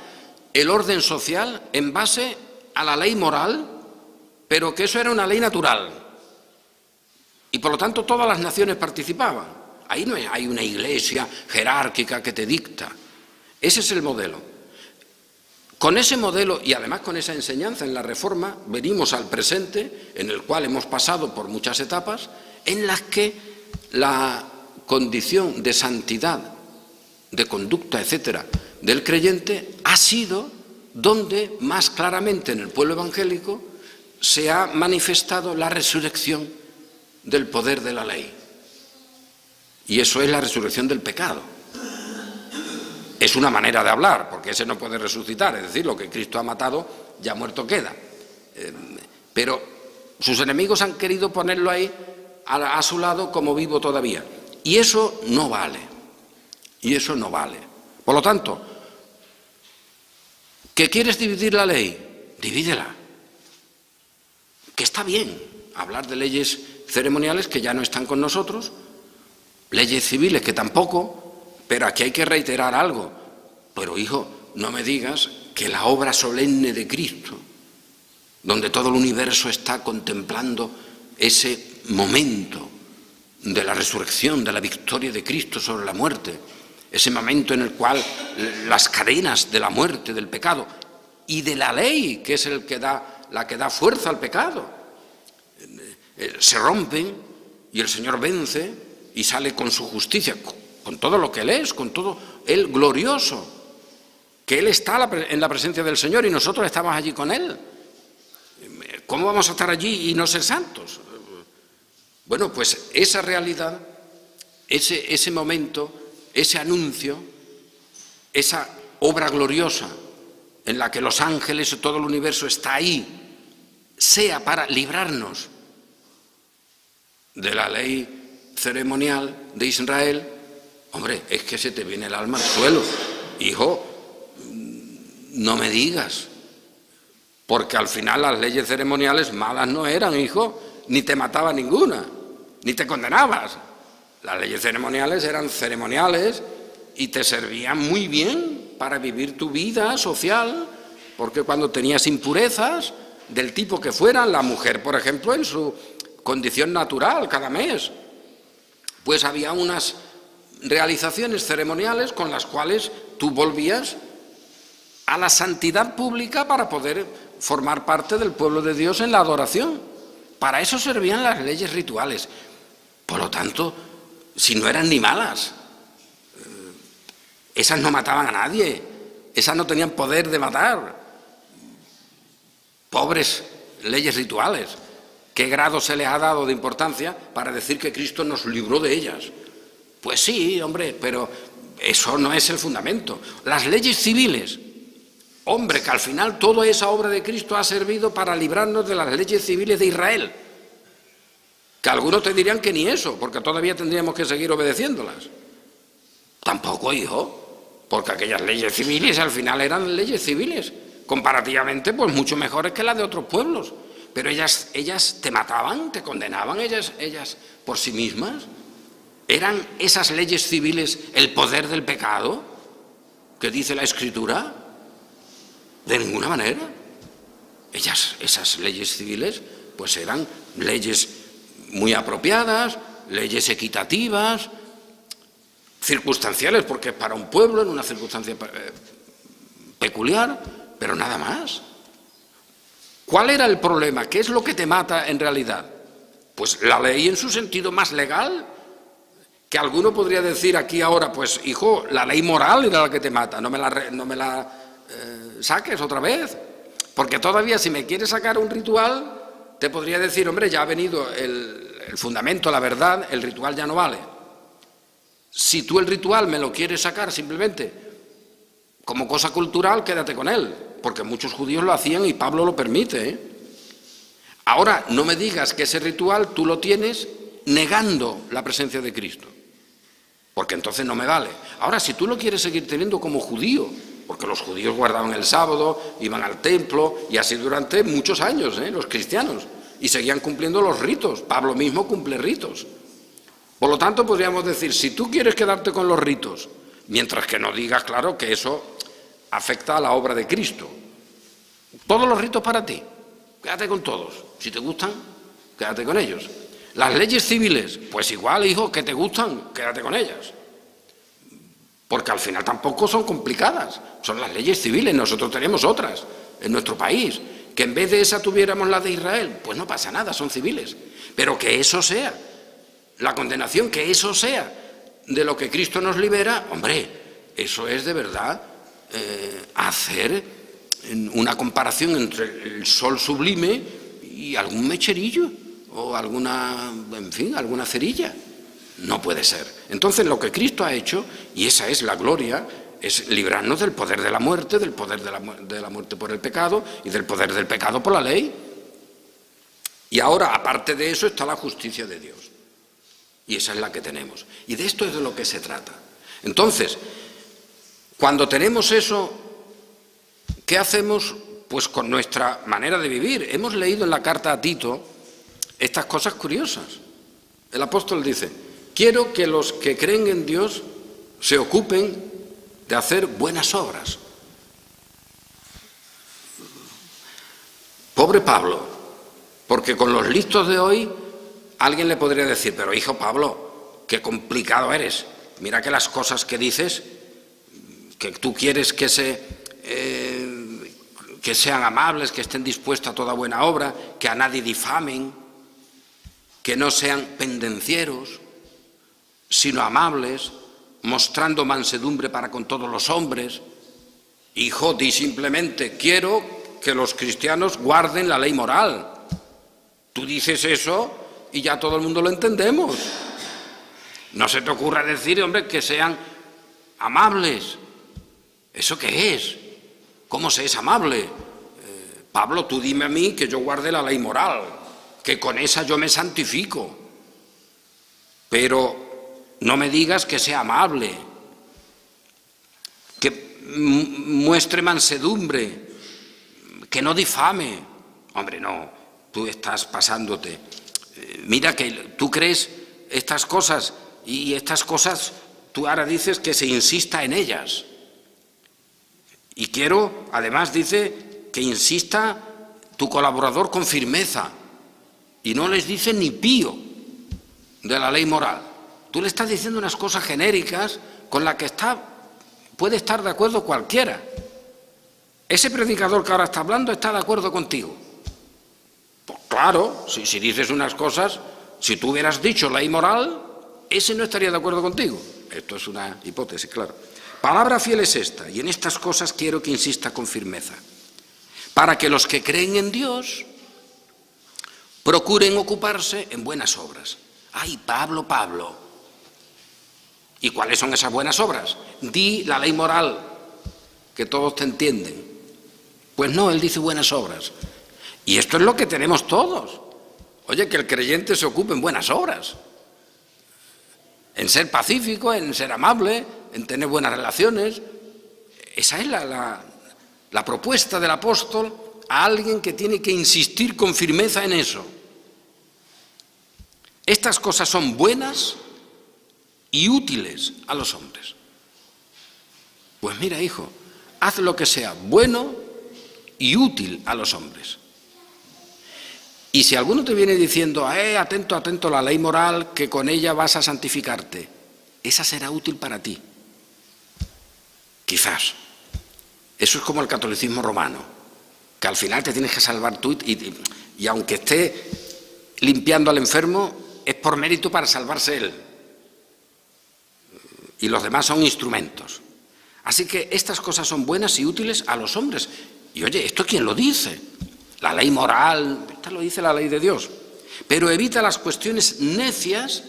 el orden social en base a la ley moral, pero que eso era una ley natural. Y por lo tanto todas las naciones participaban. Ahí no hay una iglesia jerárquica que te dicta. Ese es el modelo. Con ese modelo y además con esa enseñanza en la Reforma, venimos al presente, en el cual hemos pasado por muchas etapas, en las que la condición de santidad, de conducta, etcétera, del creyente ha sido donde más claramente en el pueblo evangélico se ha manifestado la resurrección del poder de la ley. Y eso es la resurrección del pecado. Es una manera de hablar, porque ese no puede resucitar, es decir, lo que Cristo ha matado ya muerto queda. Pero sus enemigos han querido ponerlo ahí a su lado como vivo todavía. Y eso no vale. Y eso no vale. Por lo tanto, ¿que quieres dividir la ley? Divídela. Que está bien hablar de leyes ceremoniales que ya no están con nosotros, leyes civiles que tampoco, pero aquí hay que reiterar algo. Pero hijo, no me digas que la obra solemne de Cristo, donde todo el universo está contemplando ese momento de la resurrección, de la victoria de Cristo sobre la muerte, ese momento en el cual las cadenas de la muerte, del pecado y de la ley, que es la que da fuerza al pecado, se rompen y el Señor vence y sale con su justicia, con todo lo que Él es, con todo Él glorioso, que Él está en la presencia del Señor y nosotros estamos allí con Él. ¿Cómo vamos a estar allí y no ser santos? Bueno, pues esa realidad, ese momento, ese anuncio, esa obra gloriosa en la que los ángeles y todo el universo está ahí, sea para librarnos de la ley ceremonial de Israel, hombre, es que se te viene el alma al suelo. Hijo, no me digas, porque al final las leyes ceremoniales malas no eran, hijo, ni te mataba ninguna, ni te condenabas. Las leyes ceremoniales eran ceremoniales y te servían muy bien para vivir tu vida social, porque cuando tenías impurezas, del tipo que fueran, la mujer, por ejemplo, en su condición natural cada mes, pues había unas realizaciones ceremoniales con las cuales tú volvías a la santidad pública para poder formar parte del pueblo de Dios en la adoración. Para eso servían las leyes rituales. Por lo tanto, si no eran ni malas, esas no mataban a nadie, esas no tenían poder de matar. Pobres leyes rituales. ¿Qué grado se les ha dado de importancia para decir que Cristo nos libró de ellas? Pues sí, hombre, pero eso no es el fundamento. Las leyes civiles, hombre, que al final toda esa obra de Cristo ha servido para librarnos de las leyes civiles de Israel. Que algunos te dirían que ni eso, porque todavía tendríamos que seguir obedeciéndolas. Tampoco, hijo, porque aquellas leyes civiles al final eran leyes civiles, comparativamente pues mucho mejores que las de otros pueblos. Pero ellas te mataban, te condenaban, ellas por sí mismas. ¿Eran esas leyes civiles el poder del pecado que dice la Escritura? De ninguna manera. Esas leyes civiles pues eran leyes muy apropiadas, leyes equitativas, circunstanciales, porque para un pueblo en una circunstancia peculiar, pero nada más. ¿Cuál era el problema? ¿Qué es lo que te mata en realidad? Pues la ley en su sentido más legal, que alguno podría decir aquí ahora, pues hijo, la ley moral era la que te mata, no me la saques otra vez, porque todavía si me quieres sacar un ritual, te podría decir, hombre, ya ha venido el fundamento, la verdad, el ritual ya no vale. Si tú el ritual me lo quieres sacar simplemente como cosa cultural, quédate con él, porque muchos judíos lo hacían y Pablo lo permite, ¿eh? Ahora, no me digas que ese ritual tú lo tienes negando la presencia de Cristo, porque entonces no me vale. Ahora, si tú lo quieres seguir teniendo como judío, porque los judíos guardaban el sábado, iban al templo, y así durante muchos años, los cristianos, y seguían cumpliendo los ritos. Pablo mismo cumple ritos. Por lo tanto, podríamos decir, si tú quieres quedarte con los ritos, mientras que no digas, claro, que eso afecta a la obra de Cristo, todos los ritos para ti, quédate con todos. Si te gustan, quédate con ellos. Las leyes civiles, pues igual, hijo, que te gustan, quédate con ellas. porque al final tampoco son complicadas, son las leyes civiles, nosotros tenemos otras en nuestro país, que en vez de esa tuviéramos la de Israel, pues no pasa nada, son civiles, pero que eso sea la condenación, que eso sea de lo que Cristo nos libera, hombre, eso es de verdad hacer una comparación entre el sol sublime y algún mecherillo o alguna, en fin, alguna cerilla. No puede ser. Entonces lo que Cristo ha hecho, y esa es la gloria, es librarnos del poder de la muerte, del poder de la muerte por el pecado y del poder del pecado por la ley. Y ahora, aparte de eso, está la justicia de Dios. Y esa es la que tenemos. Y de esto es de lo que se trata. Entonces, cuando tenemos eso, ¿qué hacemos? Pues con nuestra manera de vivir. Hemos leído en la carta a Tito estas cosas curiosas. El apóstol dice: quiero que los que creen en Dios se ocupen de hacer buenas obras. Pobre Pablo, porque con los listos de hoy alguien le podría decir: pero hijo Pablo, qué complicado eres. Mira que las cosas que dices, que tú quieres que sean amables, que estén dispuestos a toda buena obra, que a nadie difamen, que no sean pendencieros, sino amables, mostrando mansedumbre para con todos los hombres. Hijo, di simplemente: quiero que los cristianos guarden la ley moral. Tú dices eso y ya todo el mundo lo entendemos. No se te ocurra decir, hombre, que sean amables. ¿Eso qué es? ¿Cómo se es amable? Pablo, tú dime a mí que yo guarde la ley moral, que con esa yo me santifico. Pero no me digas que sea amable, que muestre mansedumbre, que no difame. Hombre, no, tú estás pasándote. Mira que tú crees estas cosas y estas cosas tú ahora dices que se insista en ellas. Y quiero, además dice, que insista tu colaborador con firmeza y no les dice ni pío de la ley moral. Tú le estás diciendo unas cosas genéricas con las que puede estar de acuerdo cualquiera. Ese predicador que ahora está hablando está de acuerdo contigo. Pues claro, si dices unas cosas, si tú hubieras dicho ley moral, ese no estaría de acuerdo contigo. Esto es una hipótesis, claro. Palabra fiel es esta, y en estas cosas quiero que insista con firmeza, para que los que creen en Dios procuren ocuparse en buenas obras. ¡Ay, Pablo, Pablo! ¿Y cuáles son esas buenas obras? Di la ley moral, que todos te entienden. Pues no, él dice buenas obras. Y esto es lo que tenemos todos. Oye, que el creyente se ocupe en buenas obras, en ser pacífico, en ser amable, en tener buenas relaciones. Esa es la propuesta del apóstol a alguien que tiene que insistir con firmeza en eso. Estas cosas son buenas y útiles a los hombres. Pues mira, hijo, haz lo que sea bueno y útil a los hombres. Y si alguno te viene diciendo, atento, atento, la ley moral, que con ella vas a santificarte, esa será útil para ti. Quizás. Eso es como el catolicismo romano, que al final te tienes que salvar tú y aunque esté limpiando al enfermo, es por mérito para salvarse él. Y los demás son instrumentos. Así que estas cosas son buenas y útiles a los hombres. Y oye, ¿esto quién lo dice? La ley moral, esta lo dice la ley de Dios. Pero evita las cuestiones necias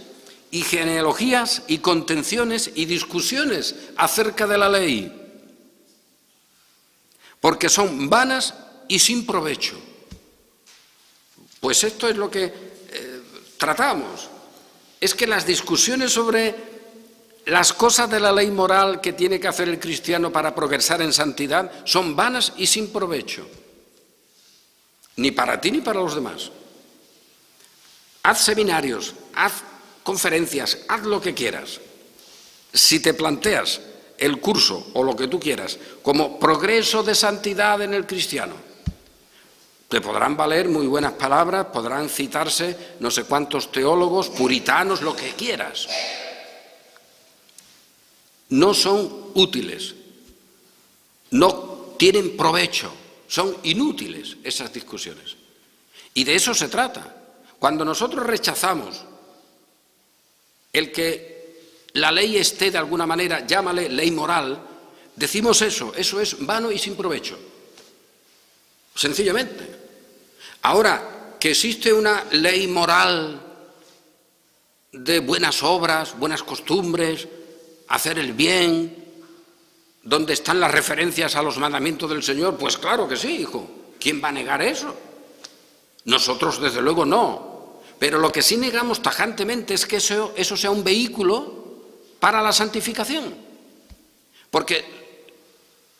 y genealogías y contenciones y discusiones acerca de la ley, porque son vanas y sin provecho. Pues esto es lo que tratamos. Es que las discusiones sobre las cosas de la ley moral que tiene que hacer el cristiano para progresar en santidad son vanas y sin provecho. Ni para ti ni para los demás. Haz seminarios, haz conferencias, haz lo que quieras. Si te planteas el curso o lo que tú quieras como progreso de santidad en el cristiano, te podrán valer muy buenas palabras, podrán citarse no sé cuántos teólogos, puritanos, lo que quieras. no son útiles, no tienen provecho, son inútiles esas discusiones. Y de eso se trata. Cuando nosotros rechazamos el que la ley esté de alguna manera, llámale ley moral, decimos eso es vano y sin provecho. Sencillamente. Ahora, que existe una ley moral de buenas obras, buenas costumbres, hacer el bien, donde están las referencias a los mandamientos del Señor, pues claro que sí, hijo. ¿Quién va a negar eso? Nosotros, desde luego, no. Pero lo que sí negamos tajantemente es que eso sea un vehículo para la santificación. Porque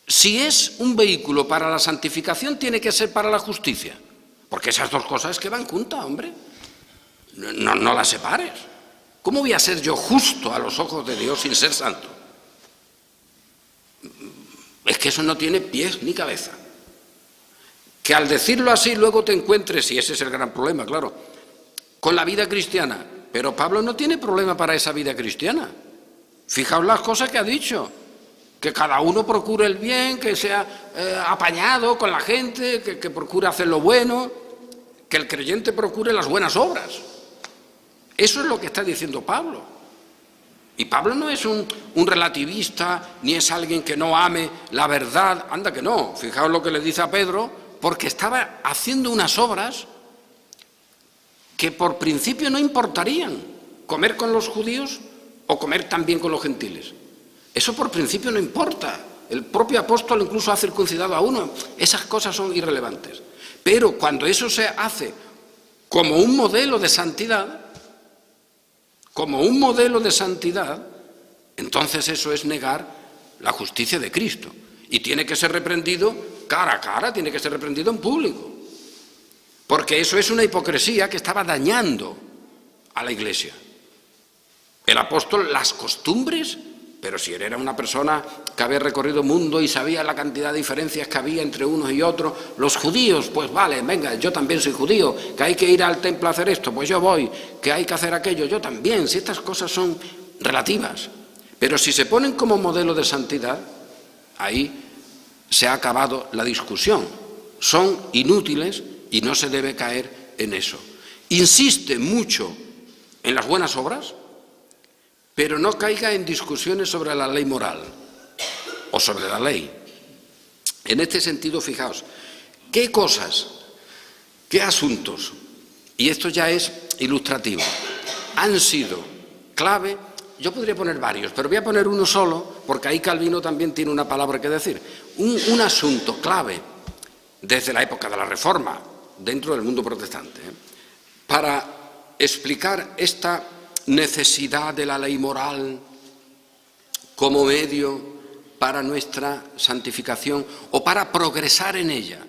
si es un vehículo para la santificación, tiene que ser para la justicia. Porque esas dos cosas que van juntas, hombre. No las separes. ¿Cómo voy a ser yo justo a los ojos de Dios sin ser santo? Es que eso no tiene pies ni cabeza. Que al decirlo así luego te encuentres, y ese es el gran problema, claro, con la vida cristiana. Pero Pablo no tiene problema para esa vida cristiana. Fijaos las cosas que ha dicho. Que cada uno procure el bien, que sea apañado con la gente, que procure hacer lo bueno, que el creyente procure las buenas obras. Eso es lo que está diciendo Pablo. Y Pablo no es un relativista, ni es alguien que no ame la verdad. Anda que no. Fijaos lo que le dice a Pedro, porque estaba haciendo unas obras que por principio no importarían. Comer con los judíos o comer también con los gentiles. Eso por principio no importa. El propio apóstol incluso ha circuncidado a uno. Esas cosas son irrelevantes. Pero cuando eso se hace como un modelo de santidad, entonces eso es negar la justicia de Cristo. Y tiene que ser reprendido cara a cara, tiene que ser reprendido en público. Porque eso es una hipocresía que estaba dañando a la Iglesia. El apóstol, las costumbres, pero si él era una persona que había recorrido el mundo y sabía la cantidad de diferencias que había entre unos y otros, los judíos, pues vale, venga, yo también soy judío, que hay que ir al templo a hacer esto, pues yo voy, que hay que hacer aquello, yo también, si estas cosas son relativas. Pero si se ponen como modelo de santidad, ahí se ha acabado la discusión. Son inútiles y no se debe caer en eso. Insiste mucho en las buenas obras, pero no caiga en discusiones sobre la ley moral o sobre la ley. En este sentido, fijaos, ¿qué cosas, qué asuntos, y esto ya es ilustrativo, han sido clave? Yo podría poner varios, pero voy a poner uno solo, porque ahí Calvino también tiene una palabra que decir. Un asunto clave desde la época de la Reforma, dentro del mundo protestante, para explicar esta necesidad de la ley moral como medio para nuestra santificación o para progresar en ella.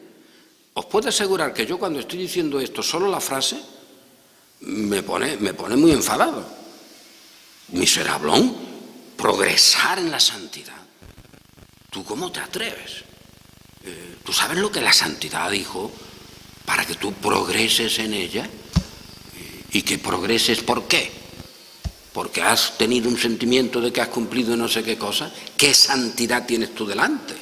Os puedo asegurar que yo cuando estoy diciendo esto, solo la frase, me pone muy enfadado. Miserablón, progresar en la santidad. ¿Tú cómo te atreves? ¿Tú sabes lo que la santidad dijo para que tú progreses en ella? ¿Y que progreses por qué? Porque has tenido un sentimiento de que has cumplido no sé qué cosa. ¿Qué santidad tienes tú delante?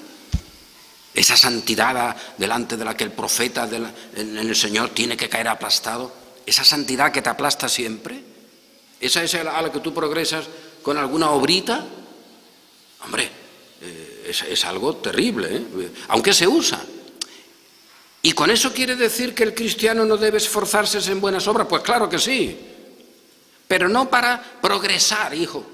Esa santidad delante de la que el profeta en el Señor tiene que caer aplastado. Esa santidad que te aplasta siempre. ¿Esa es a la que tú progresas con alguna obrita? Hombre, es algo terrible, ¿eh? Aunque se usa. ¿Y con eso quiere decir que el cristiano no debe esforzarse en buenas obras? Pues claro que sí. Pero no para progresar, hijo.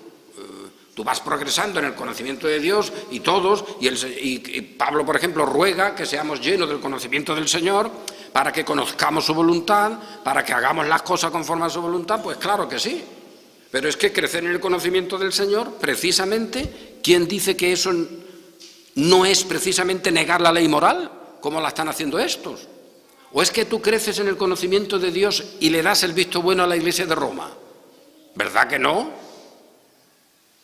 Tú vas progresando en el conocimiento de Dios y todos, y Pablo, por ejemplo, ruega que seamos llenos del conocimiento del Señor para que conozcamos su voluntad, para que hagamos las cosas conforme a su voluntad. Pues claro que sí. Pero es que crecer en el conocimiento del Señor, precisamente, ¿quién dice que eso no es precisamente negar la ley moral, como la están haciendo estos? ¿O es que tú creces en el conocimiento de Dios y le das el visto bueno a la Iglesia de Roma? ¿Verdad que no?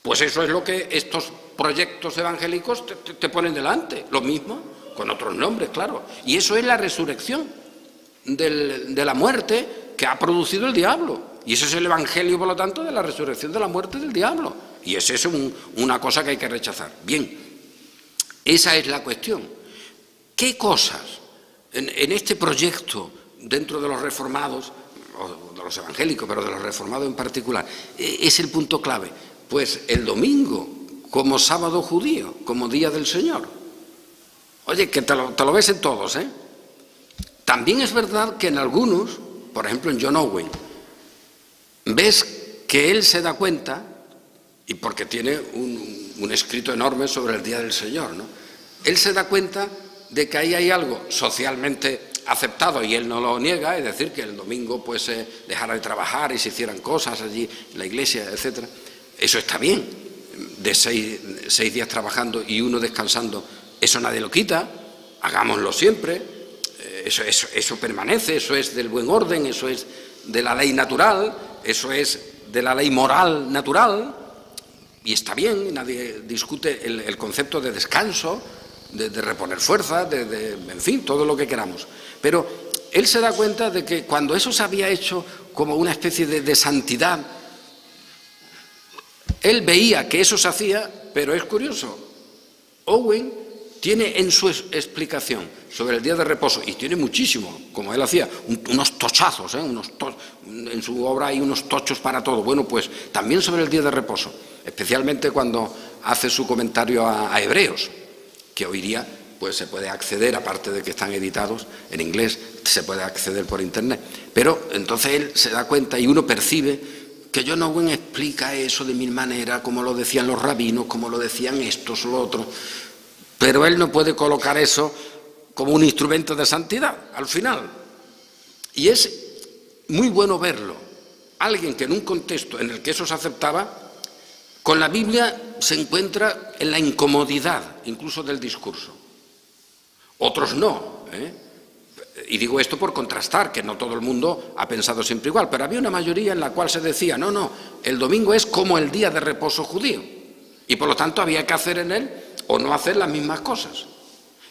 Pues eso es lo que estos proyectos evangélicos te ponen delante. Lo mismo, con otros nombres, claro. Y eso es la resurrección de la muerte que ha producido el diablo. Y ese es el evangelio, por lo tanto, de la resurrección de la muerte del diablo. Y esa es una cosa que hay que rechazar. Bien, esa es la cuestión. ¿Qué cosas en este proyecto, dentro de los reformados, o de los evangélicos, pero de los reformados en particular, es el punto clave? Pues el domingo, como sábado judío, como día del Señor. Oye, que te lo ves en todos, ¿eh? También es verdad que en algunos, por ejemplo en John Owen, ves que él se da cuenta, y porque tiene un escrito enorme sobre el día del Señor, ¿no? Él se da cuenta de que ahí hay algo socialmente aceptado, y él no lo niega, es decir, que el domingo pues se dejara de trabajar y se hicieran cosas allí en la iglesia, etcétera. Eso está bien, de seis días trabajando y uno descansando, eso nadie lo quita, hagámoslo siempre, eso permanece, eso es del buen orden, eso es de la ley natural, eso es de la ley moral natural, y está bien, nadie discute el concepto de descanso, de reponer fuerza, en fin, todo lo que queramos. Pero él se da cuenta de que cuando eso se había hecho como una especie de santidad, él veía que eso se hacía, pero es curioso, Owen tiene en su explicación sobre el día de reposo, y tiene muchísimo, como él hacía, unos tochazos, en su obra hay unos tochos para todo. Bueno, pues también sobre el día de reposo, especialmente cuando hace su comentario a Hebreos, que hoy día pues se puede acceder, aparte de que están editados en inglés, se puede acceder por internet. Pero entonces él se da cuenta y uno percibe que John Owen explica eso de mil maneras, como lo decían los rabinos, como lo decían estos, lo otro, pero él no puede colocar eso como un instrumento de santidad, al final. Y es muy bueno verlo. Alguien que en un contexto en el que eso se aceptaba, con la Biblia se encuentra en la incomodidad, incluso del discurso. Otros no, Y digo esto por contrastar, que no todo el mundo ha pensado siempre igual, pero había una mayoría en la cual se decía, no, el domingo es como el día de reposo judío, y por lo tanto había que hacer en él o no hacer las mismas cosas.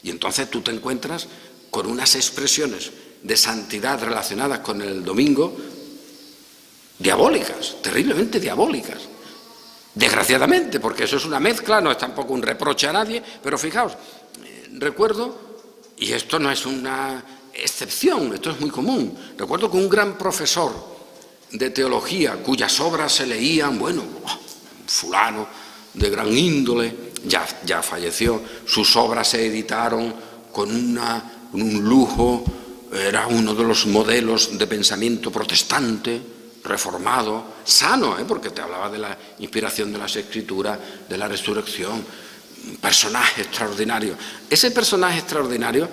Y entonces tú te encuentras con unas expresiones de santidad relacionadas con el domingo diabólicas, terriblemente diabólicas. Desgraciadamente, porque eso es una mezcla, no es tampoco un reproche a nadie, pero fijaos, recuerdo, y esto no es una excepción, esto es muy común, recuerdo que un gran profesor de teología, cuyas obras se leían, fulano de gran índole, ya falleció, sus obras se editaron con un lujo, era uno de los modelos de pensamiento protestante, reformado, sano, porque te hablaba de la inspiración de las Escrituras, de la resurrección, un personaje extraordinario. Ese personaje extraordinario,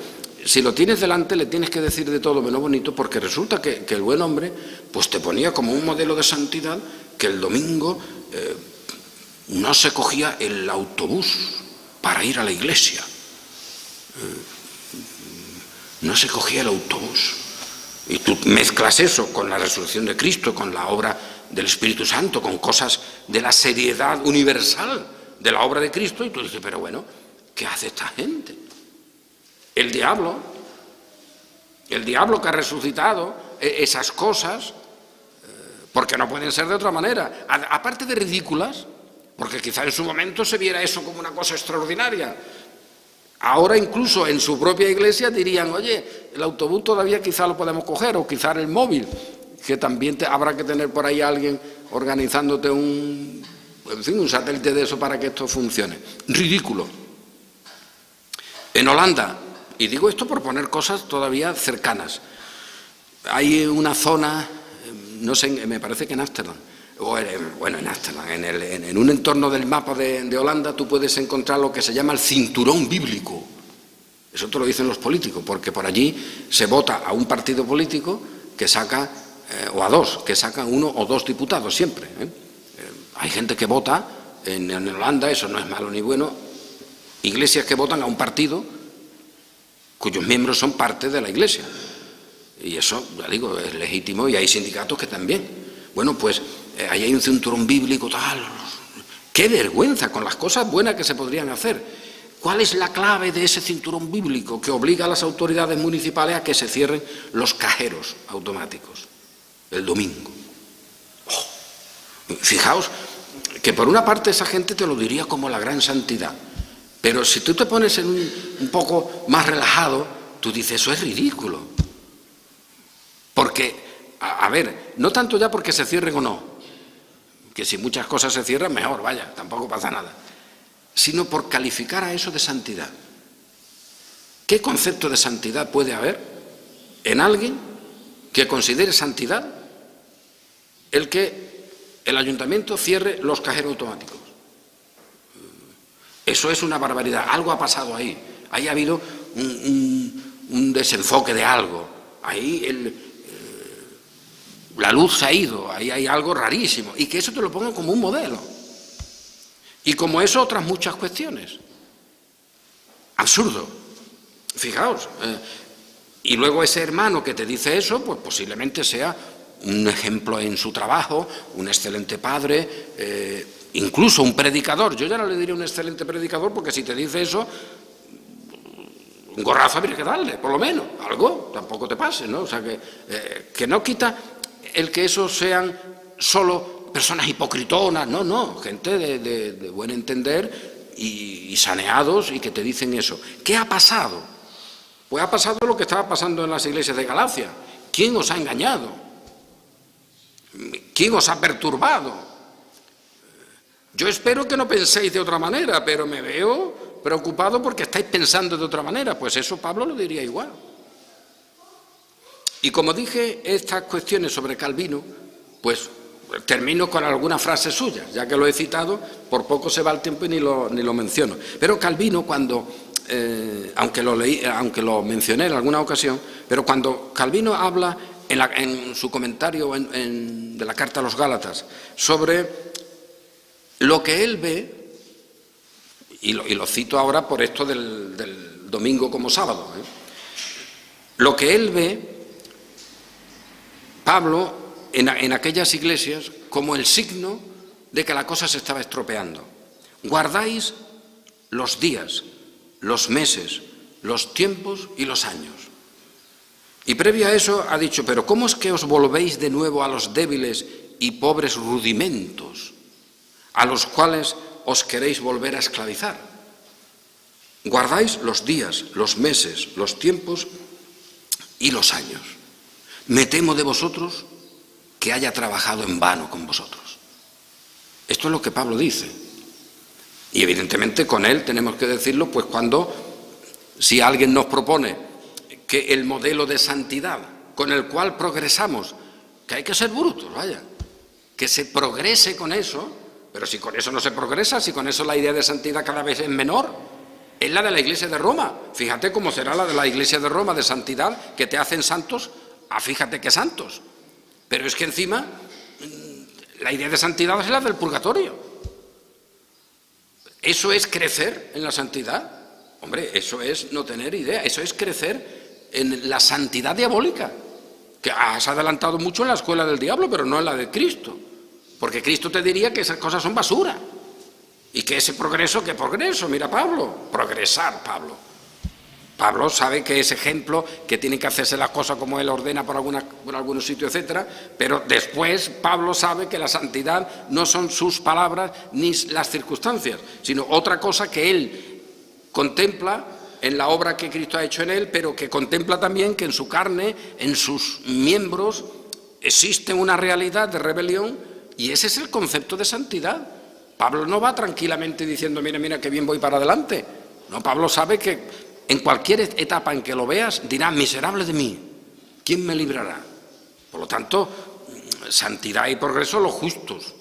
si lo tienes delante, le tienes que decir de todo menos bonito, porque resulta que el buen hombre pues te ponía como un modelo de santidad, que el domingo no se cogía el autobús para ir a la iglesia, no se cogía el autobús. Y tú mezclas eso con la resurrección de Cristo, con la obra del Espíritu Santo, con cosas de la seriedad universal de la obra de Cristo, y tú dices, pero bueno, ¿qué hace esta gente? El diablo que ha resucitado esas cosas, porque no pueden ser de otra manera, aparte de ridículas, porque quizá en su momento se viera eso como una cosa extraordinaria. Ahora incluso en su propia iglesia dirían, oye, el autobús todavía quizá lo podemos coger, o quizá el móvil, que también habrá que tener por ahí a alguien organizándote un satélite de eso para que esto funcione. Ridículo. En Holanda, y digo esto por poner cosas todavía cercanas, hay una zona, no sé, me parece que en Ámsterdam, en Ámsterdam, en un entorno del mapa de Holanda, tú puedes encontrar lo que se llama el cinturón bíblico. Eso te lo dicen los políticos, porque por allí se vota a un partido político que saca, o a dos, que sacan uno o dos diputados siempre. Hay gente que vota en Holanda, eso no es malo ni bueno, iglesias que votan a un partido cuyos miembros son parte de la iglesia. Y eso, ya digo, es legítimo, y hay sindicatos que también. Bueno, pues ahí hay un cinturón bíblico, tal. ¡Qué vergüenza con las cosas buenas que se podrían hacer! ¿Cuál es la clave de ese cinturón bíblico que obliga a las autoridades municipales a que se cierren los cajeros automáticos el domingo? Fijaos que por una parte esa gente te lo diría como la gran santidad, pero si tú te pones en un poco más relajado, tú dices, eso es ridículo. Porque, a ver, no tanto ya porque se cierren o no, que si muchas cosas se cierran, mejor, vaya, tampoco pasa nada, sino por calificar a eso de santidad. ¿Qué concepto de santidad puede haber en alguien que considere santidad el que el ayuntamiento cierre los cajeros automáticos? Eso es una barbaridad. Algo ha pasado ahí. Ahí ha habido un desenfoque de algo. Ahí la luz se ha ido. Ahí hay algo rarísimo. Y que eso te lo pongan como un modelo. Y como eso otras muchas cuestiones. Absurdo. Fijaos. Y luego ese hermano que te dice eso, pues posiblemente sea un ejemplo en su trabajo, un excelente padre, incluso un predicador. Yo ya no le diría un excelente predicador, porque si te dice eso, un gorrazo habría que darle, por lo menos, algo, tampoco te pase, ¿no? O sea, que no quita el que esos sean solo personas hipocritonas, no, gente de buen entender y saneados y que te dicen eso. ¿Qué ha pasado? Pues ha pasado lo que estaba pasando en las iglesias de Galacia. ¿Quién os ha engañado? ¿Quién os ha perturbado? Yo espero que no penséis de otra manera, pero me veo preocupado porque estáis pensando de otra manera. Pues eso Pablo lo diría igual. Y como dije estas cuestiones sobre Calvino, pues termino con alguna frase suya, ya que lo he citado, por poco se va el tiempo y ni lo menciono. Pero Calvino, cuando, aunque lo mencioné en alguna ocasión, pero cuando Calvino habla en su comentario de la carta a los Gálatas sobre lo que él ve, y lo cito ahora por esto del domingo como sábado, lo que él ve, Pablo, en aquellas iglesias, como el signo de que la cosa se estaba estropeando. Guardáis los días, los meses, los tiempos y los años. Y previo a eso ha dicho, pero ¿cómo es que os volvéis de nuevo a los débiles y pobres rudimentos, a los cuales os queréis volver a esclavizar? Guardáis los días, los meses, los tiempos y los años. Me temo de vosotros que haya trabajado en vano con vosotros. Esto es lo que Pablo dice. Y evidentemente con él tenemos que decirlo, pues si alguien nos propone que el modelo de santidad con el cual progresamos, que hay que ser brutos, vaya, que se progrese con eso, pero si con eso no se progresa, si con eso la idea de santidad cada vez es menor, es la de la Iglesia de Roma. Fíjate cómo será la de la Iglesia de Roma de santidad, que te hacen santos, fíjate qué santos. Pero es que encima la idea de santidad es la del purgatorio. ¿Eso es crecer en la santidad? Hombre, eso es no tener idea, eso es crecer en la santidad diabólica, que has adelantado mucho en la escuela del diablo, pero no en la de Cristo, porque Cristo te diría que esas cosas son basura, y que ese progreso, ¿qué progreso? Mira Pablo, progresar Pablo. Pablo sabe que es ejemplo, que tienen que hacerse las cosas como él ordena por algunos sitios, etcétera, pero después Pablo sabe que la santidad no son sus palabras ni las circunstancias, sino otra cosa que él contempla en la obra que Cristo ha hecho en él, pero que contempla también que en su carne, en sus miembros, existe una realidad de rebelión, y ese es el concepto de santidad. Pablo no va tranquilamente diciendo, mira, qué bien voy para adelante. No, Pablo sabe que en cualquier etapa en que lo veas, dirá, miserable de mí, ¿quién me librará? Por lo tanto, santidad y progreso los justos.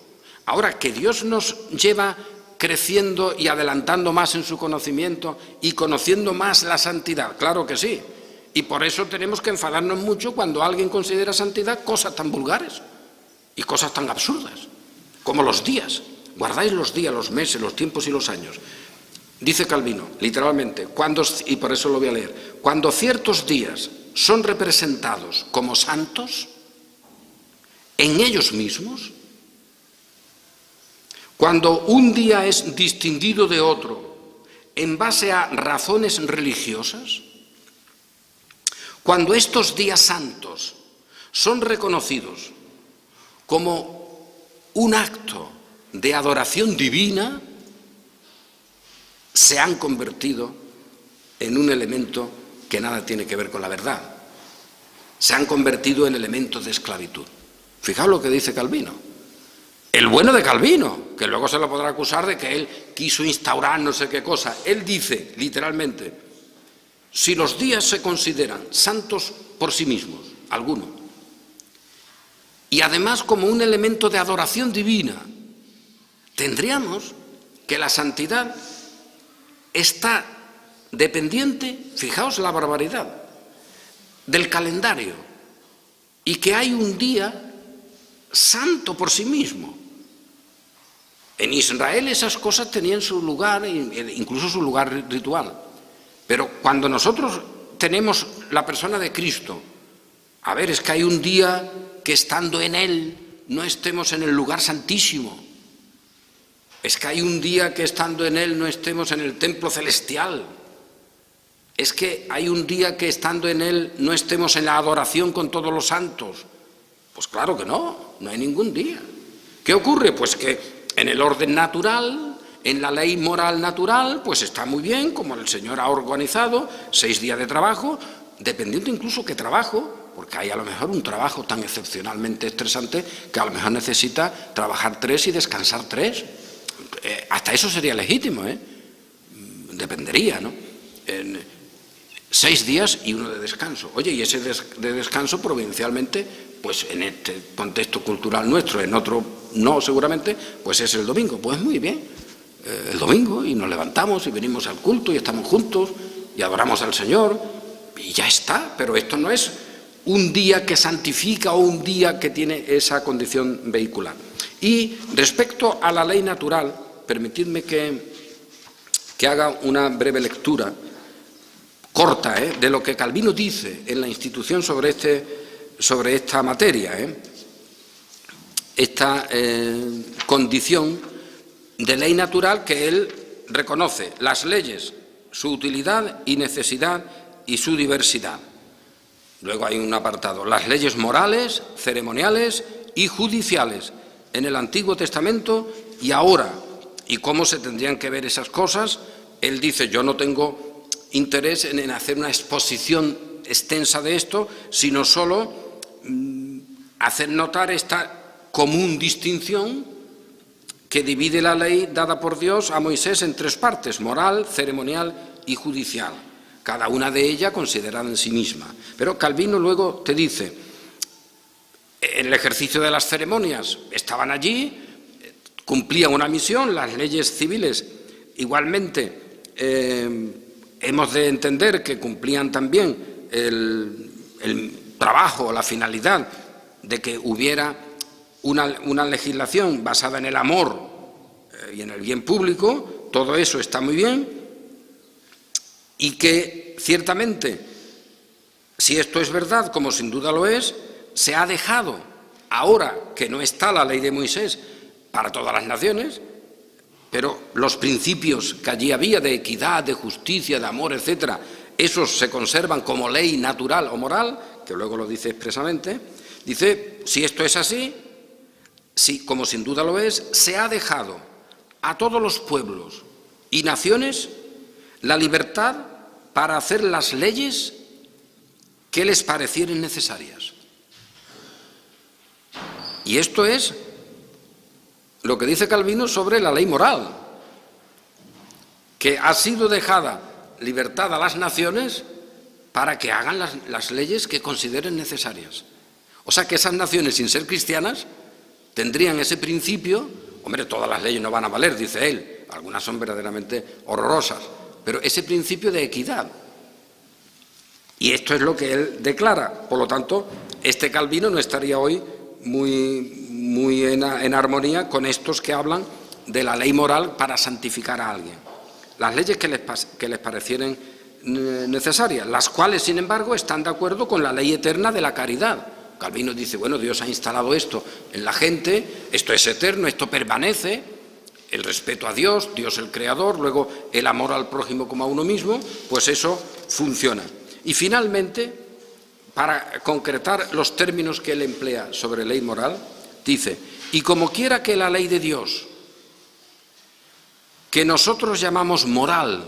Ahora, que Dios nos lleva creciendo y adelantando más en su conocimiento y conociendo más la santidad, claro que sí. Y por eso tenemos que enfadarnos mucho cuando alguien considera santidad cosas tan vulgares y cosas tan absurdas, como los días. Guardáis los días, los meses, los tiempos y los años. Dice Calvino, literalmente, y por eso lo voy a leer, cuando ciertos días son representados como santos en ellos mismos, cuando un día es distinguido de otro en base a razones religiosas, cuando estos días santos son reconocidos como un acto de adoración divina se han convertido en un elemento que nada tiene que ver con la verdad. Se han convertido en elementos de esclavitud. Fijaos lo que dice Calvino. El bueno de Calvino, que luego se lo podrá acusar de que él quiso instaurar no sé qué cosa. Él dice, literalmente, si los días se consideran santos por sí mismos, algunos, y además como un elemento de adoración divina, tendríamos que la santidad está dependiente, fijaos la barbaridad, del calendario, y que hay un día santo por sí mismo. En Israel esas cosas tenían su lugar, incluso su lugar ritual. Pero cuando nosotros tenemos la persona de Cristo, a ver, es que hay un día que estando en Él no estemos en el lugar santísimo. Es que hay un día que estando en Él no estemos en el templo celestial. Es que hay un día que estando en Él no estemos en la adoración con todos los santos. Pues claro que no hay ningún día. ¿Qué ocurre? Pues que en el orden natural, en la ley moral natural, pues está muy bien, como el Señor ha organizado, 6 días de trabajo, dependiendo incluso qué trabajo, porque hay a lo mejor un trabajo tan excepcionalmente estresante que a lo mejor necesita trabajar 3 y descansar 3. Hasta eso sería legítimo, dependería, ¿no? 6 días y 1 de descanso. Oye, y ese de descanso provincialmente, pues en este contexto cultural nuestro, en otro no seguramente, pues es el domingo. Pues muy bien, el domingo, y nos levantamos y venimos al culto y estamos juntos y adoramos al Señor y ya está. Pero esto no es un día que santifica o un día que tiene esa condición vehicular. Y respecto a la ley natural, permitidme que haga una breve lectura corta de lo que Calvino dice en la Institución sobre esta materia, esta condición de ley natural que él reconoce: las leyes, su utilidad y necesidad y su diversidad. Luego hay un apartado: las leyes morales, ceremoniales y judiciales en el Antiguo Testamento y ahora, y cómo se tendrían que ver esas cosas. Él dice: yo no tengo interés en hacer una exposición extensa de esto, sino solo hacer notar esta común distinción que divide la ley dada por Dios a Moisés en 3 partes: moral, ceremonial y judicial, cada una de ellas considerada en sí misma. Pero Calvino luego te dice: en el ejercicio de las ceremonias estaban allí, cumplían una misión, las leyes civiles igualmente hemos de entender que cumplían también el trabajo, la finalidad de que hubiera una legislación basada en el amor y en el bien público. Todo eso está muy bien, y que ciertamente, si esto es verdad, como sin duda lo es, se ha dejado, ahora que no está la ley de Moisés para todas las naciones, pero los principios que allí había de equidad, de justicia, de amor, etcétera, esos se conservan como ley natural o moral, que luego lo dice expresamente. Dice: si esto es así, sí, como sin duda lo es, se ha dejado a todos los pueblos y naciones la libertad para hacer las leyes que les parecieren necesarias. Y esto es lo que dice Calvino sobre la ley moral, que ha sido dejada libertad a las naciones para que hagan las leyes que consideren necesarias. O sea que esas naciones, sin ser cristianas, tendrían ese principio. Hombre, todas las leyes no van a valer, dice él, algunas son verdaderamente horrorosas, pero ese principio de equidad. Y esto es lo que él declara. Por lo tanto, este Calvino no estaría hoy muy en armonía con estos que hablan de la ley moral para santificar a alguien. Las leyes que les parecieren necesarias, las cuales, sin embargo, están de acuerdo con la ley eterna de la caridad. Calvino dice: bueno, Dios ha instalado esto en la gente, esto es eterno, esto permanece, el respeto a Dios, Dios el creador, luego el amor al prójimo como a uno mismo, pues eso funciona. Y finalmente, para concretar los términos que él emplea sobre ley moral, dice: y como quiera que la ley de Dios que nosotros llamamos moral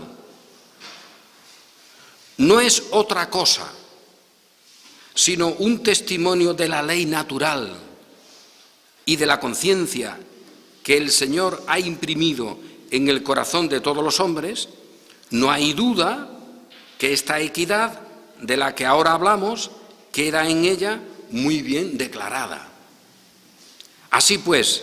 no es otra cosa, sino un testimonio de la ley natural y de la conciencia que el Señor ha imprimido en el corazón de todos los hombres, no hay duda que esta equidad de la que ahora hablamos queda en ella muy bien declarada. Así pues,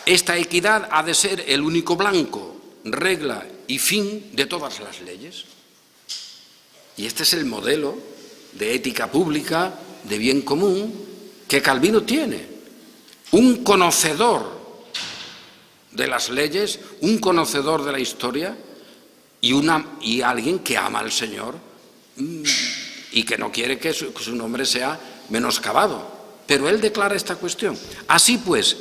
esta equidad ha de ser el único blanco, regla y fin de todas las leyes. Y este es el modelo de ética pública, de bien común, que Calvino tiene. Un conocedor de las leyes, un conocedor de la historia y alguien que ama al Señor y que no quiere que su nombre sea menoscabado. Pero él declara esta cuestión. Así pues,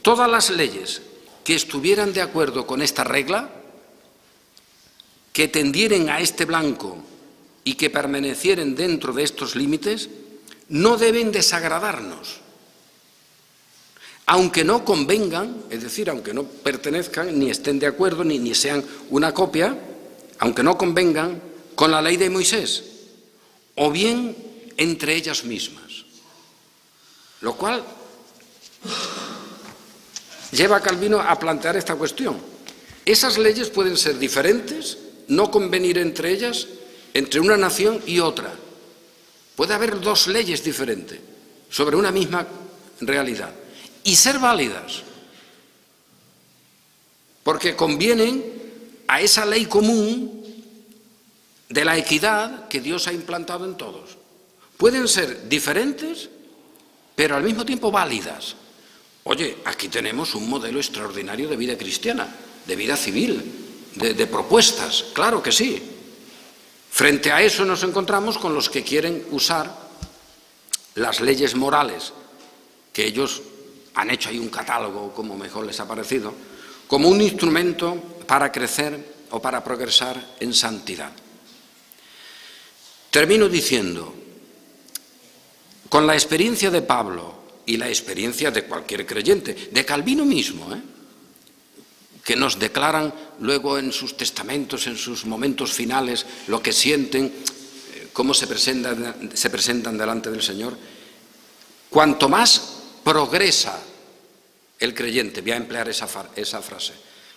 todas las leyes que estuvieran de acuerdo con esta regla, que tendieren a este blanco y que permanecieren dentro de estos límites, no deben desagradarnos, aunque no convengan, es decir, aunque no pertenezcan, ni estén de acuerdo, ni sean una copia, aunque no convengan con la ley de Moisés, o bien entre ellas mismas. Lo cual lleva a Calvino a plantear esta cuestión. Esas leyes pueden ser diferentes, no convenir entre ellas, entre una nación y otra. Puede haber dos leyes diferentes sobre una misma realidad y ser válidas, porque convienen a esa ley común de la equidad que Dios ha implantado en todos. Pueden ser diferentes, pero al mismo tiempo válidas. Oye, aquí tenemos un modelo extraordinario de vida cristiana, de vida civil, de propuestas, claro que sí. Frente a eso nos encontramos con los que quieren usar las leyes morales, que ellos han hecho ahí un catálogo, como mejor les ha parecido, como un instrumento para crecer o para progresar en santidad. Termino diciendo, con la experiencia de Pablo y la experiencia de cualquier creyente, de Calvino mismo, que nos declaran luego en sus testamentos, en sus momentos finales, lo que sienten, cómo se presentan delante del Señor, cuanto más progresa el creyente, voy a emplear esa frase,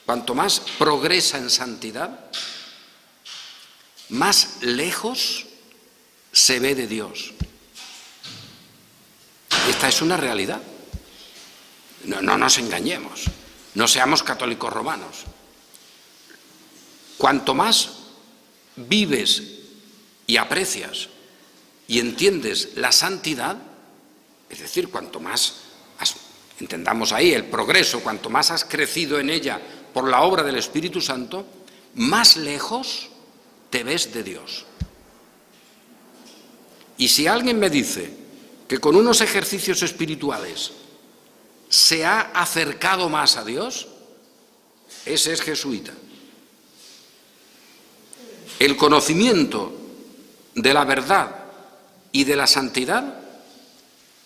cuanto más progresa en santidad, más lejos se ve de Dios. Esta es una realidad. No nos engañemos, no seamos católicos romanos. Cuanto más vives y aprecias y entiendes la santidad, es decir, cuanto más entendamos ahí el progreso, cuanto más has crecido en ella por la obra del Espíritu Santo, más lejos te ves de Dios. Y si alguien me dice que con unos ejercicios espirituales se ha acercado más a Dios, ese es jesuita. El conocimiento de la verdad y de la santidad,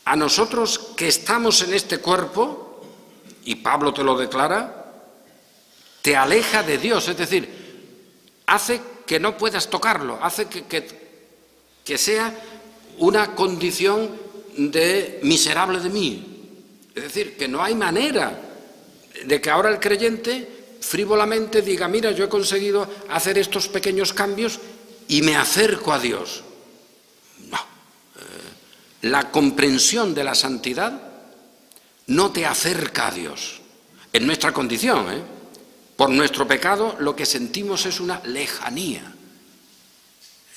a nosotros que estamos en este cuerpo, y Pablo te lo declara, te aleja de Dios, es decir, hace que no puedas tocarlo, hace que sea una condición de miserable de mí. Es decir, que no hay manera de que ahora el creyente frívolamente diga, mira, yo he conseguido hacer estos pequeños cambios y me acerco a Dios. No. La comprensión de la santidad no te acerca a Dios. En nuestra condición, por nuestro pecado, lo que sentimos es una lejanía.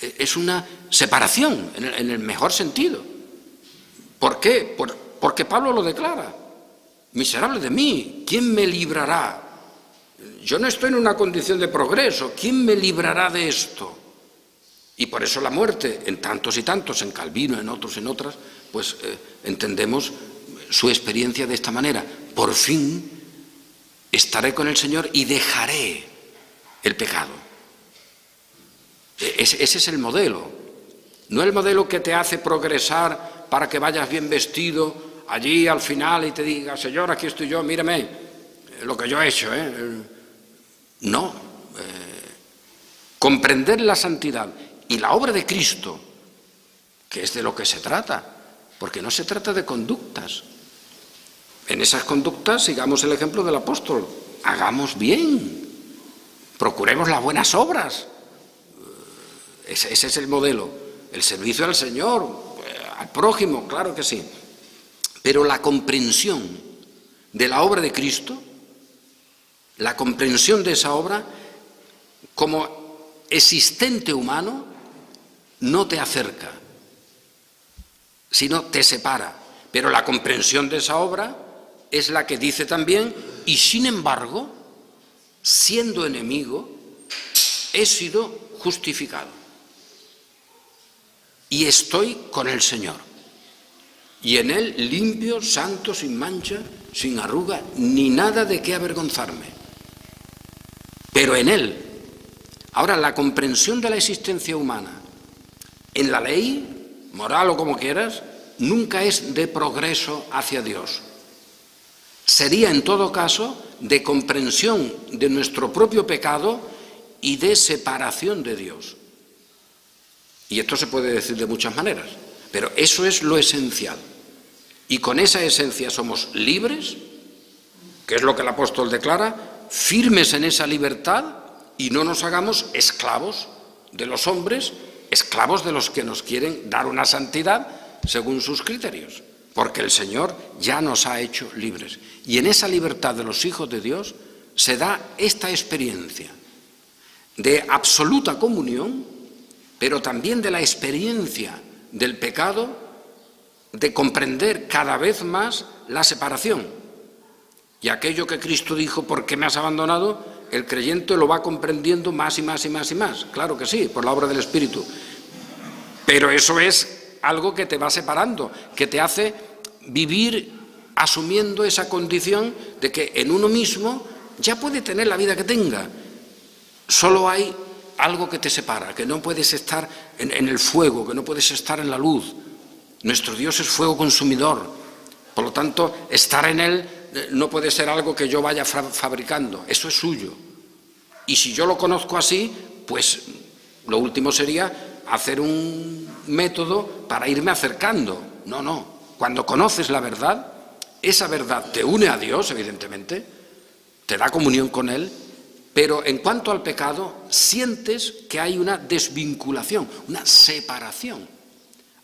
Es una separación, en el mejor sentido. ¿Por qué? Porque Pablo lo declara. Miserable de mí, ¿quién me librará? Yo no estoy en una condición de progreso, ¿quién me librará de esto? Y por eso la muerte, en tantos y tantos, en Calvino, en otros, en otras, pues entendemos su experiencia de esta manera. Por fin estaré con el Señor y dejaré el pecado. Ese es el modelo. No el modelo que te hace progresar para que vayas bien vestido allí al final y te diga, Señor, aquí estoy yo, mírame lo que yo he hecho. No. Comprender la santidad y la obra de Cristo, que es de lo que se trata, porque no se trata de conductas. En esas conductas sigamos el ejemplo del apóstol, hagamos bien, procuremos las buenas obras. Ese es el modelo, el servicio al Señor, al prójimo, claro que sí. Pero la comprensión de la obra de Cristo, la comprensión de esa obra como existente humano, no te acerca, sino te separa. Pero la comprensión de esa obra es la que dice también, y sin embargo, siendo enemigo, he sido justificado. Y estoy con el Señor. Y en Él limpio, santo, sin mancha, sin arruga, ni nada de qué avergonzarme. Pero en Él. Ahora, la comprensión de la existencia humana en la ley, moral o como quieras, nunca es de progreso hacia Dios. Sería, en todo caso, de comprensión de nuestro propio pecado y de separación de Dios. Y esto se puede decir de muchas maneras, pero eso es lo esencial. Y con esa esencia somos libres, que es lo que el apóstol declara, firmes en esa libertad, y no nos hagamos esclavos de los hombres, esclavos de los que nos quieren dar una santidad según sus criterios, porque el Señor ya nos ha hecho libres. Y en esa libertad de los hijos de Dios se da esta experiencia de absoluta comunión, pero también de la experiencia del pecado, de comprender cada vez más la separación. Y aquello que Cristo dijo, ¿por qué me has abandonado?, el creyente lo va comprendiendo más y más y más y más. Claro que sí, por la obra del Espíritu. Pero eso es algo que te va separando, que te hace vivir asumiendo esa condición de que en uno mismo ya puede tener la vida que tenga. Solo hay algo que te separa, que no puedes estar en el fuego, que no puedes estar en la luz. Nuestro Dios es fuego consumidor. Por lo tanto, estar en Él no puede ser algo que yo vaya fabricando, eso es suyo. Y si yo lo conozco así, pues lo último sería hacer un método para irme acercando. No. Cuando conoces la verdad, esa verdad te une a Dios, evidentemente, te da comunión con Él, pero en cuanto al pecado, sientes que hay una desvinculación, una separación.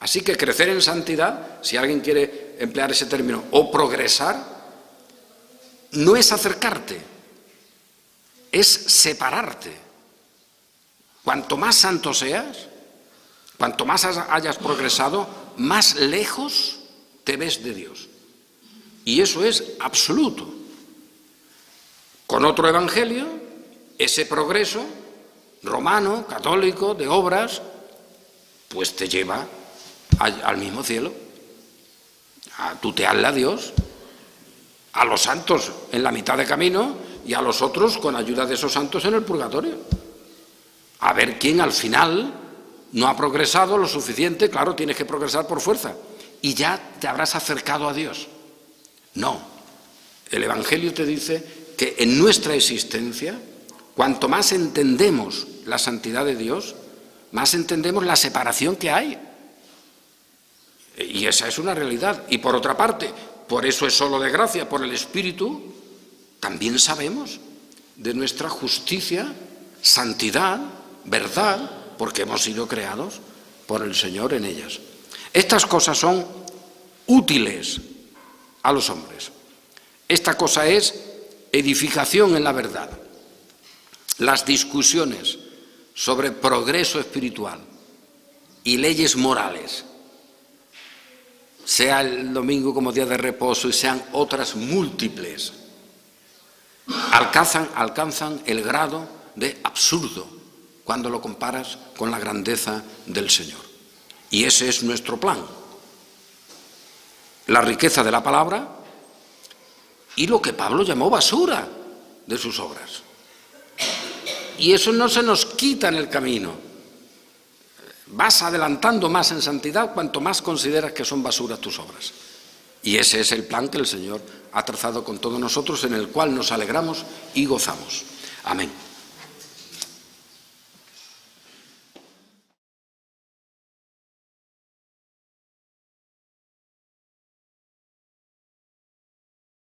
Así que crecer en santidad, si alguien quiere emplear ese término, o progresar, no es acercarte, es separarte. Cuanto más santo seas, cuanto más hayas progresado, más lejos te ves de Dios. Y eso es absoluto. Con otro evangelio, ese progreso romano, católico, de obras, pues te lleva al mismo cielo, a tutearle a Dios, a los santos en la mitad de camino y a los otros con ayuda de esos santos en el purgatorio. A ver quién al final no ha progresado lo suficiente, claro, tienes que progresar por fuerza, y ya te habrás acercado a Dios. No, el Evangelio te dice que en nuestra existencia, cuanto más entendemos la santidad de Dios, más entendemos la separación que hay. Y esa es una realidad. Y por otra parte, por eso es solo de gracia, por el Espíritu, también sabemos de nuestra justicia, santidad, verdad, porque hemos sido creados por el Señor en ellas. Estas cosas son útiles a los hombres. Esta cosa es edificación en la verdad. Las discusiones sobre progreso espiritual y leyes morales, sea el domingo como día de reposo y sean otras múltiples, alcanzan el grado de absurdo cuando lo comparas con la grandeza del Señor. Y ese es nuestro plan. La riqueza de la palabra y lo que Pablo llamó basura de sus obras. Y eso no se nos quita en el camino. Vas adelantando más en santidad cuanto más consideras que son basura tus obras. Y ese es el plan que el Señor ha trazado con todos nosotros, en el cual nos alegramos y gozamos. Amén.